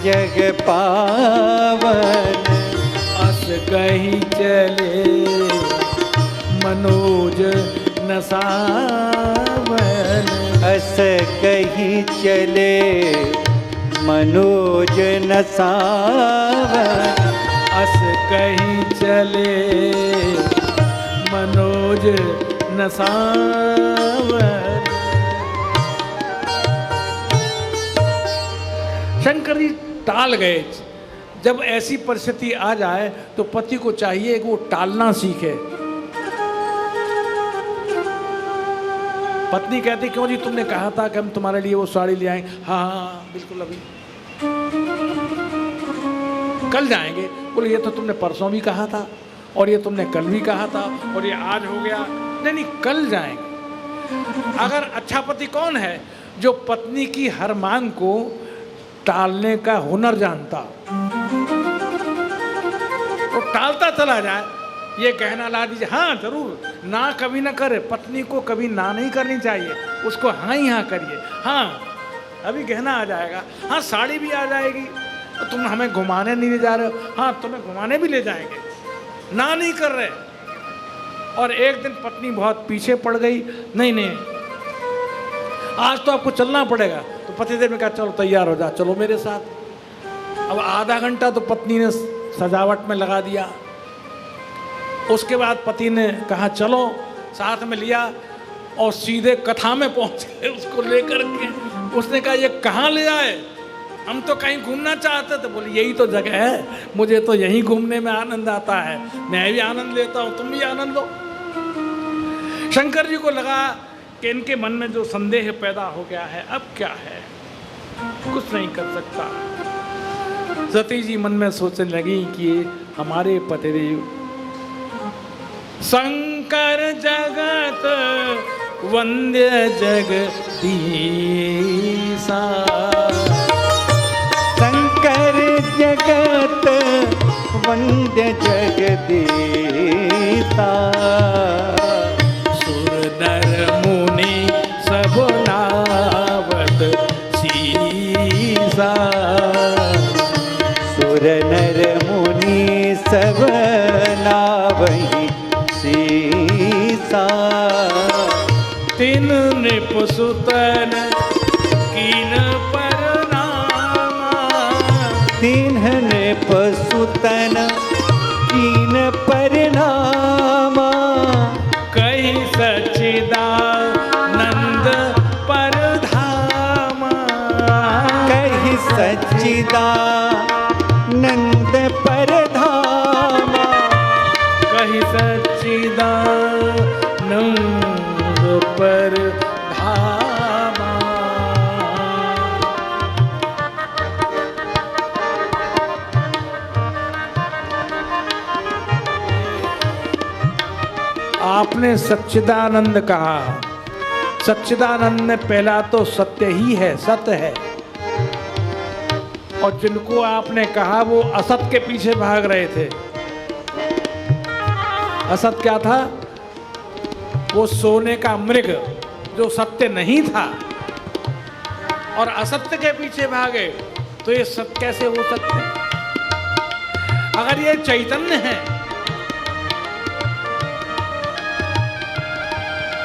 Speaker 2: जग पावन,
Speaker 1: अस कहीं चले मनोज न सावन,
Speaker 2: अस कहीं चले मनोज न सावन,
Speaker 1: अस कहीं चले मनोज न सावन। शंकर जी टाल गए। जब ऐसी परिस्थिति आ जाए तो पति को चाहिए कि वो टालना सीखे। पत्नी कहती क्यों जी, तुमने कहा था कि हम तुम्हारे लिए वो साड़ी ले आएंगे। हाँ हाँ बिल्कुल, अभी कल जाएंगे। बोले ये तो तुमने परसों भी कहा था, और ये तुमने कल भी कहा था, और ये आज हो गया। नहीं, कल जाएंगे। अगर अच्छा पति कौन है? जो पत्नी की हर मांग को टालने का हुनर जानता। टालता चला जाए, ये कहना ला दीजिए। हाँ जरूर, ना कभी ना करे, पत्नी को कभी ना नहीं करनी चाहिए, उसको हाँ ही हाँ करिए। हाँ अभी गहना आ जाएगा, हाँ साड़ी भी आ जाएगी, तो तुम हमें घुमाने नहीं ले जा रहे हो, हाँ तुम्हें घुमाने भी ले जाएंगे, ना नहीं कर रहे। और एक दिन पत्नी बहुत पीछे पड़ गई, नहीं नहीं आज तो आपको चलना पड़ेगा, तो पतिदेव ने कहा चलो तैयार हो जा, चलो मेरे साथ। अब आधा घंटा तो पत्नी ने सजावट में लगा दिया, उसके बाद पति ने कहा चलो, साथ में लिया और सीधे कथा में पहुंच गए उसको लेकर के। उसने कहा ये कहाँ ले आए, हम तो कहीं घूमना चाहते थे। बोले यही तो जगह है, मुझे तो यहीं घूमने में आनंद आता है, मैं भी आनंद लेता हूँ, तुम भी आनंद लो। शंकर जी को लगा कि इनके मन में जो संदेह पैदा हो गया है, अब क्या है, कुछ नहीं कर सकता। सती जी मन में सोचने लगी कि हमारे पतिदेव शंकर जगत वंद्य जगदीसा,
Speaker 2: शंकर जगत वंद्य जगदीसा,
Speaker 1: सुर नर मुनि सब नावत सीसा,
Speaker 2: सुर नर मुनि सब नावहि सीसा,
Speaker 1: तिन नृपसुतन कीन परनामा,
Speaker 2: तिन्ह नृपसुतन कीन परनामा,
Speaker 1: कही सच्चिदानंद परधामा,
Speaker 2: कहि सच्चिदानंद परधामा,
Speaker 1: कही सच्चिदानंद परधामा। आपने सच्चिदानंद कहा, सच्चिदानंद में पहला तो सत्य ही है, सत्य है। और जिनको आपने कहा वो असत के पीछे भाग रहे थे। असत क्या था? वो सोने का मृग जो सत्य नहीं था और असत्य के पीछे भागे, तो ये सत्य कैसे हो सकते? अगर ये चैतन्य है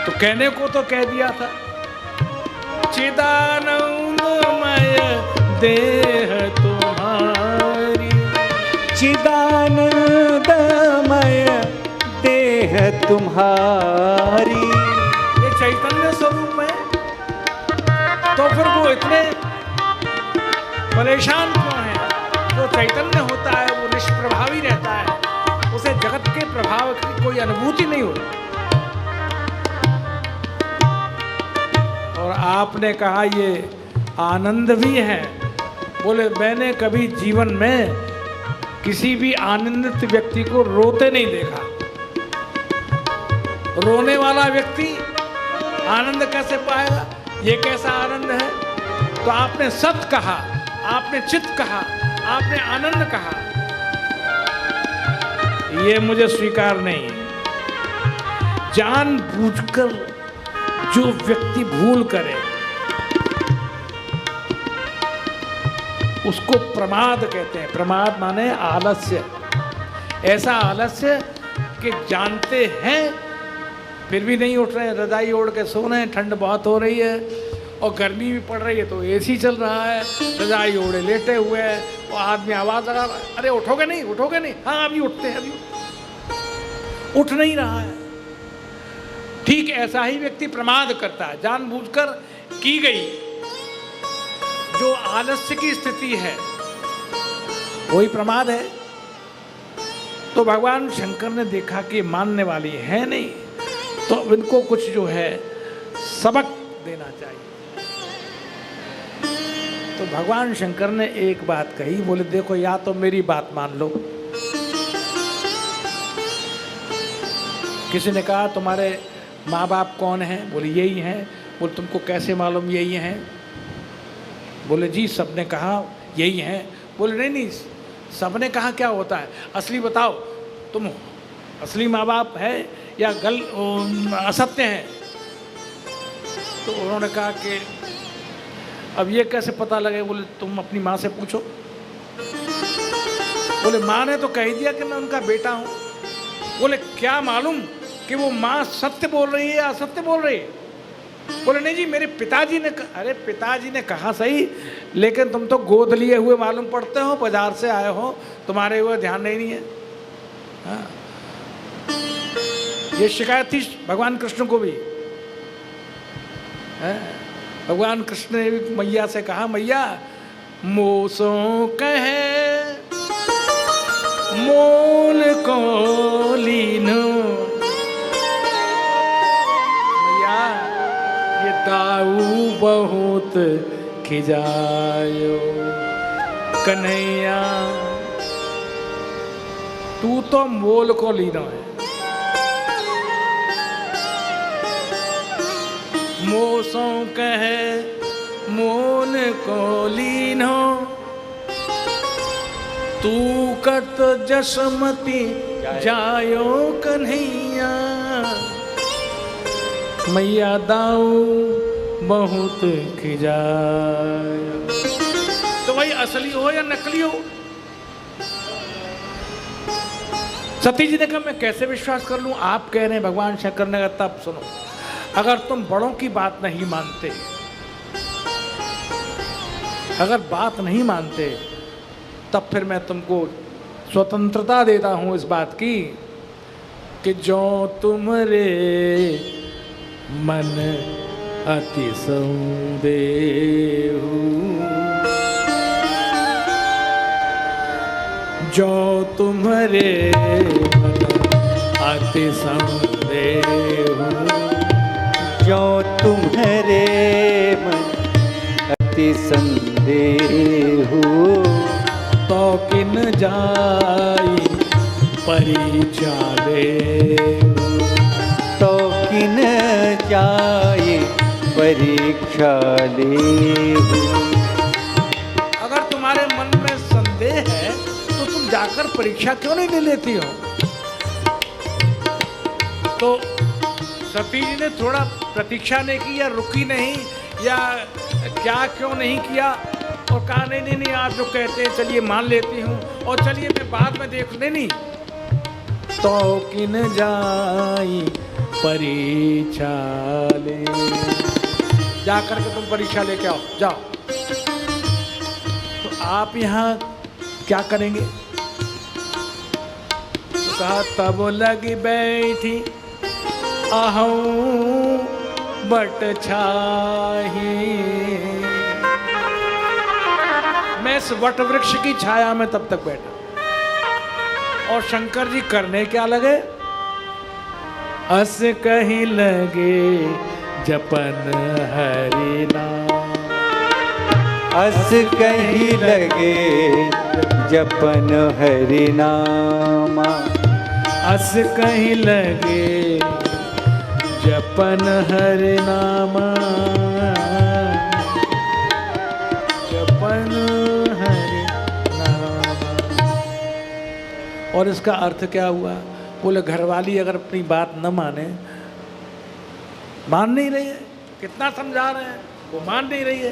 Speaker 1: तो कहने को तो कह दिया था, चिदानंदमय देह तुम्हारी,
Speaker 2: चिदानंदमय देह तुम्हारी।
Speaker 1: ये चैतन्य स्वरूप है, तो फिर वो इतने परेशान क्यों है? जो चैतन्य होता है वो निष्प्रभावी रहता है, उसे जगत के प्रभाव की कोई अनुभूति नहीं होती। और आपने कहा ये आनंद भी है। बोले मैंने कभी जीवन में किसी भी आनंदित व्यक्ति को रोते नहीं देखा। रोने वाला व्यक्ति आनंद कैसे पाएगा? ये कैसा आनंद है? तो आपने सत कहा, आपने चित कहा, आपने आनंद कहा, ये मुझे स्वीकार नहीं है। जानबूझकर जो व्यक्ति भूल करे उसको प्रमाद कहते हैं। प्रमाद माने आलस्य। ऐसा आलस्य कि जानते हैं फिर भी नहीं उठ रहे हैं, रजाई ओढ़ के सो रहे हैं, ठंड बहुत हो रही है और गर्मी भी पड़ रही है तो एसी चल रहा है, रजाई ओढ़े लेटे हुए हैं और आदमी आवाज़ लगा रहा है, अरे उठोगे नहीं, उठोगे नहीं? हाँ अभी उठते हैं, अभी उठ नहीं रहा है। ठीक ऐसा ही व्यक्ति प्रमाद करता है। जानबूझकर की गई जो आलस्य की स्थिति है वही प्रमाद है। तो भगवान शंकर ने देखा कि मानने वाली है नहीं, तो इनको कुछ जो है सबक देना चाहिए। तो भगवान शंकर ने एक बात कही, बोले देखो या तो मेरी बात मान लो। किसी ने कहा तुम्हारे माँ बाप कौन हैं? बोले यही हैं। बोले तुमको कैसे मालूम यही हैं? बोले जी सबने कहा यही हैं। बोले नहीं नहीं, सबने कहा क्या होता है, असली बताओ। तुम असली माँ बाप है या असत्य हैं। तो उन्होंने कहा कि अब ये कैसे पता लगे? बोले तुम अपनी माँ से पूछो। बोले माँ ने तो कह दिया कि मैं उनका बेटा हूँ। बोले क्या मालूम कि वो माँ सत्य बोल रही है या असत्य बोल रही है? बोले नहीं जी, मेरे पिताजी ने अरे पिताजी ने कहा सही, लेकिन तुम तो गोद लिए हुए मालूम पड़ते हो, बाजार से आए हो, तुम्हारे हुए ध्यान नहीं है। हाँ। ये शिकायत थी भगवान कृष्ण को भी। है? भगवान कृष्ण ने भी मैया से कहा, मैया मोसों कहे मोल को लीनो, मैया ये दाऊ बहुत खिजायो कन्हैया, तू तो मोल को लीनो है। मोसों कहे मोल को लीनो, तू कत जसमती जायो कन्हैया, मैया दाऊ बहुत खिजाया। तो भाई असली हो या नकली हो? सती जी ने कहा मैं कैसे विश्वास कर लूं? आप कह रहे हैं भगवान शंकर ने कहा तब सुनो, अगर तुम बड़ों की बात नहीं मानते, अगर बात नहीं मानते, तब फिर मैं तुमको स्वतंत्रता देता हूं इस बात की कि जो तुम्हारे मन अति संदेहु, जो तुम्हारे मन अति संदेहु,
Speaker 2: जो तुम्हारे मन अति संदेहु,
Speaker 1: तो किन जाई परिचाले,
Speaker 2: तो किन जाए परीक्षा लेहु।
Speaker 1: अगर तुम्हारे मन में संदेह है तो तुम जाकर परीक्षा क्यों नहीं ले लेती हो? तो सती जी ने थोड़ा प्रतीक्षा नहीं की या रुकी नहीं या क्या क्यों नहीं किया और कहा नहीं नहीं नहीं, आप जो कहते हैं चलिए मान लेती हूँ और चलिए मैं बाद में देख नहीं। तो किन जाई परीक्षा ले, जा करके तुम परीक्षा लेके आओ, जाओ। तो आप यहाँ क्या करेंगे? तो कहा तब लगी बैठी आहूं बट छाही, मैं इस वट वृक्ष की छाया में तब तक बैठा। और शंकर जी करने क्या लगे? अस कहीं लगे जपन हरि नाम,
Speaker 2: अस कहीं लगे जपन हरि नामा,
Speaker 1: अस कहीं लगे जपन हरि नामा, जपन हरि नामा। और इसका अर्थ क्या हुआ? बोले घरवाली अगर अपनी बात न माने, मान नहीं रही है, कितना समझा रहे हैं वो मान नहीं रही है,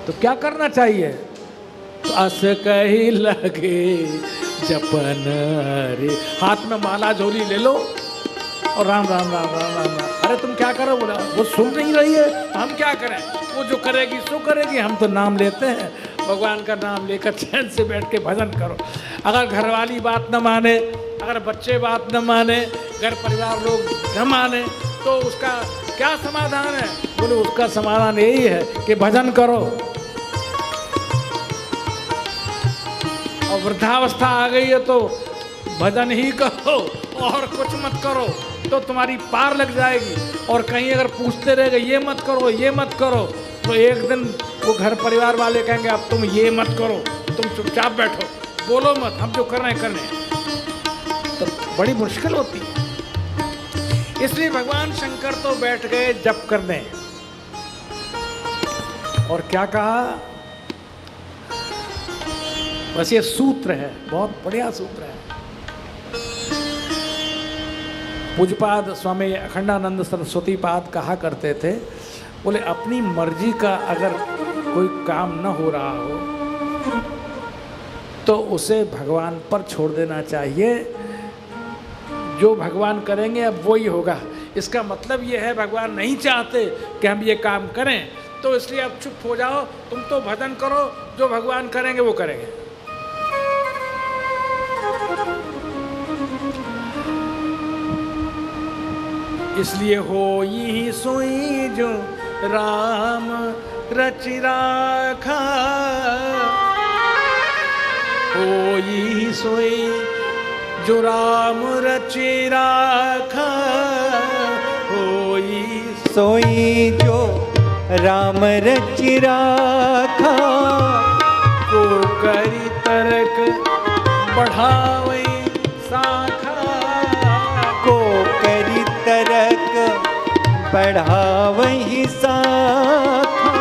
Speaker 1: तो क्या करना चाहिए? तो अस कहीं लगे जपन हरि, हाथ में माला झोली ले लो और राम राम राम राम राम राम। अरे तुम क्या करो? बोला वो सुन नहीं रही है, हम क्या करें? वो जो करेगी सो करेगी, हम तो नाम लेते हैं, भगवान का नाम लेकर चैन से बैठ के भजन करो। अगर घरवाली बात न माने, अगर बच्चे बात न माने, घर परिवार लोग न माने, तो उसका क्या समाधान है? बोले उसका समाधान यही है कि भजन करो। और वृद्धावस्था आ गई है तो भजन ही करो और कुछ मत करो, तो तुम्हारी पार लग जाएगी। और कहीं अगर पूछते रहेगा ये मत करो ये मत करो, तो एक दिन वो घर परिवार वाले कहेंगे अब तुम ये मत करो, तुम चुपचाप बैठो, बोलो मत, हम जो कर रहे हैं करने, तो बड़ी मुश्किल होती है। इसलिए भगवान शंकर तो बैठ गए जप करने। और क्या कहा? बस ये सूत्र है, बहुत बढ़िया सूत्र है। पूज्यपाद स्वामी अखंडानंद सरस्वती पाद कहा करते थे, बोले अपनी मर्जी का अगर कोई काम न हो रहा हो तो उसे भगवान पर छोड़ देना चाहिए। जो भगवान करेंगे अब वही होगा। इसका मतलब ये है भगवान नहीं चाहते कि हम ये काम करें, तो इसलिए अब चुप हो जाओ, तुम तो भजन करो, जो भगवान करेंगे वो करेंगे। इसलिए हो ही सोई जो राम रचि राखा, हो ही सोई जो राम रचि राखा, हो ही
Speaker 2: सोई जो राम रचि राखा,
Speaker 1: को करी तर्क बढ़ावे शाखा,
Speaker 2: को करी तरक बढ़ावहि शाखा,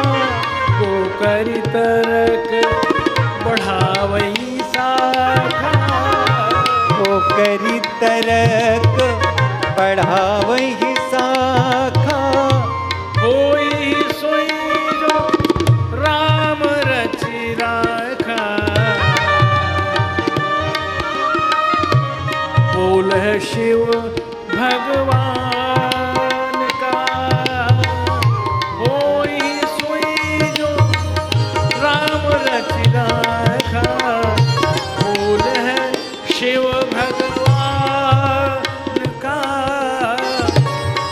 Speaker 1: को करी तर्क बढ़ावे शाखा,
Speaker 2: को करी तरक बढ़ावहि शाखा,
Speaker 1: होई सोई जो राम रचि राखा, बोल है शिव भगवान का, होई सोई जो राम रचि राखा, बोल है शिव भगवान का,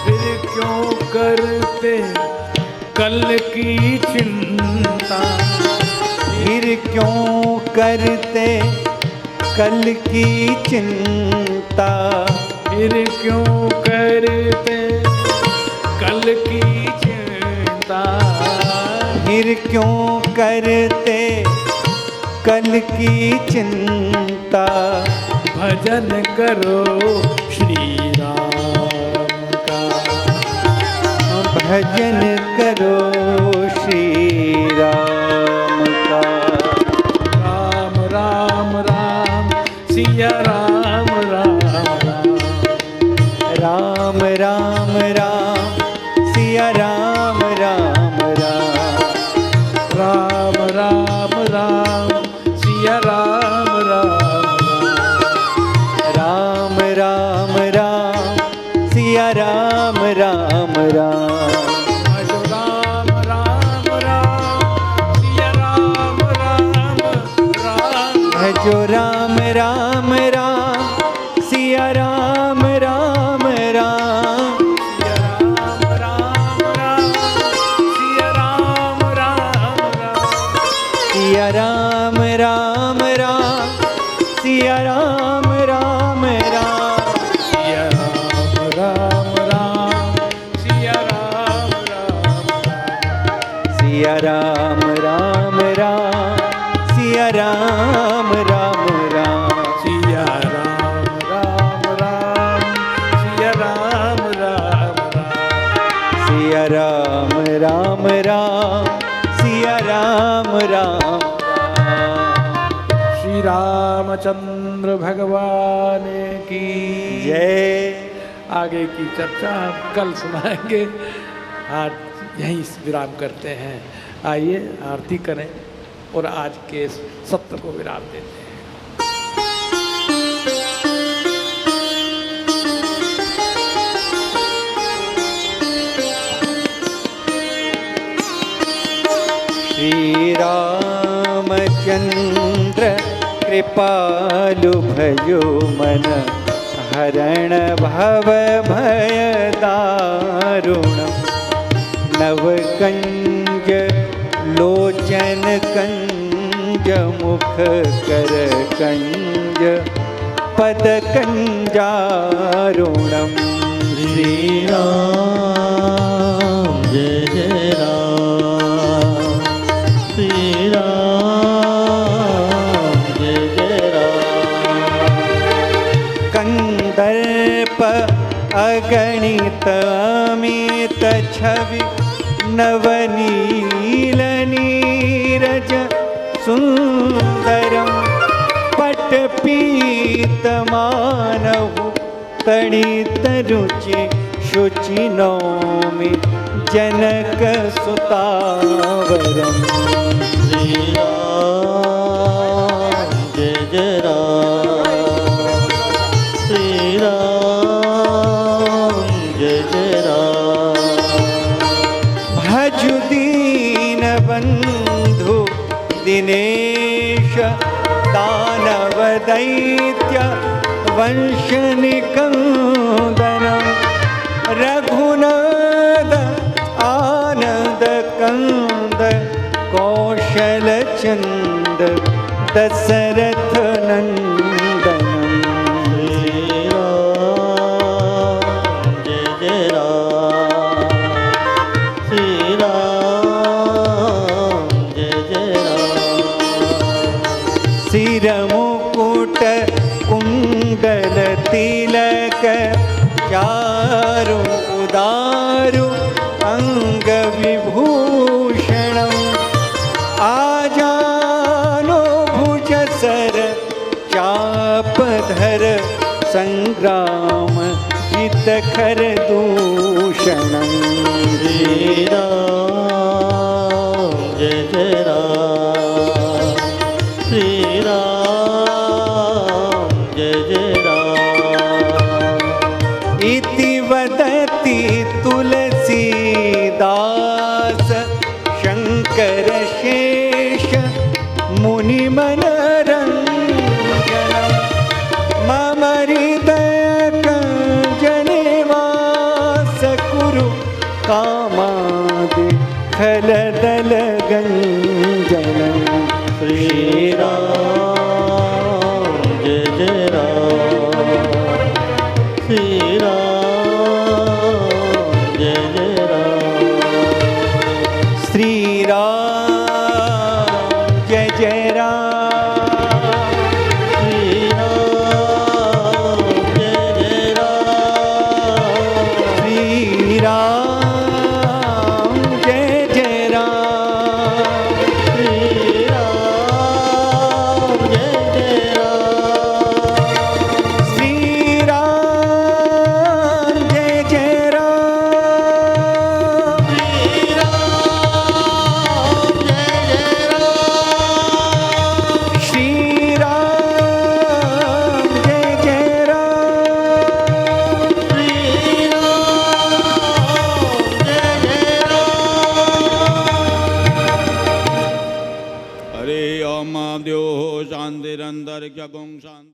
Speaker 1: फिर क्यों करते कल की चिंता,
Speaker 2: फिर क्यों करते कल की चिंता,
Speaker 1: फिर क्यों करते कल की चिंता,
Speaker 2: फिर क्यों करते कल की चिंता,
Speaker 1: भजन करो श्री राम का,
Speaker 2: भजन करो श्री राम का,
Speaker 1: राम राम राम सिया राम राम
Speaker 2: राम राम राम सिया राम राम
Speaker 1: राम राम राम सिया राम
Speaker 2: राम राम राम सिया राम राम
Speaker 1: भजो राम राम राम सिया राम राम
Speaker 2: भजो राम राम राम सिया राम राम सिया राम राम सिया राम राम
Speaker 1: सिया राम राम सिया राम राम
Speaker 2: सिया राम राम सिया राम राम
Speaker 1: सिया राम राम सिया राम राम
Speaker 2: सिया राम राम सिया राम राम
Speaker 1: श्री रामचंद्र भगवान की
Speaker 2: जय।
Speaker 1: आगे की चर्चा हम कल सुनाएंगे। आज यहीं विराम करते हैं। आइए आरती करें और आज के सत्र को विराम देते हैं।
Speaker 2: श्री रामचंद्र कृपालु भयो मन हरण भव भय दारुण नव कंज लोचन कंज मुख कर कंज पद कंजारुणम।
Speaker 3: श्री राम जय जय राम, श्री राम जय जय राम।
Speaker 2: कंदर्प अगणित अमित छवि नवनील नीरज सुंदरम पट पीत मानहु तड़ित रुचि शुचि नौमि जनक सुतावरम।
Speaker 3: श्री राम जय जय राम, श्री राम जय जय राम।
Speaker 2: भजु दीन बंधु दिनेश दानव दैत्य वंश निकंदनम। रघुनाथ आनंद कंद कौशल चंद दशरथ नंदनम।
Speaker 3: श्री राम जय जय राम, श्री राम जय जय राम।
Speaker 2: सिर मुकुट कुंडल तिलक चारु उदारु अंग विभूषणम। आजानो भुज सर चापधर संग्राम जित खर दूषणम।
Speaker 3: श्री राम जय जय राम, श्री राम जय जय राम।
Speaker 2: इति वदति तुलसीदास शंकर शेष मुनि मनरंजनम। मम हृदय कंजनिवास कुरु कामादि खलदल गंजनम।
Speaker 3: श्री राम जय जय राम, श्री राम जय जय राम।
Speaker 2: श्री राम जय जय राम,
Speaker 3: श्री राम जय जय राम,
Speaker 2: श्री राम जय जय राम,
Speaker 3: श्री राम जय जय राम,
Speaker 2: श्री राम जय जय राम,
Speaker 3: श्री राम जय जय राम,
Speaker 2: श्री राम जय जय राम,
Speaker 3: श्री राम जय जय राम।
Speaker 4: हरे ओम देव शांतिरंतर क्या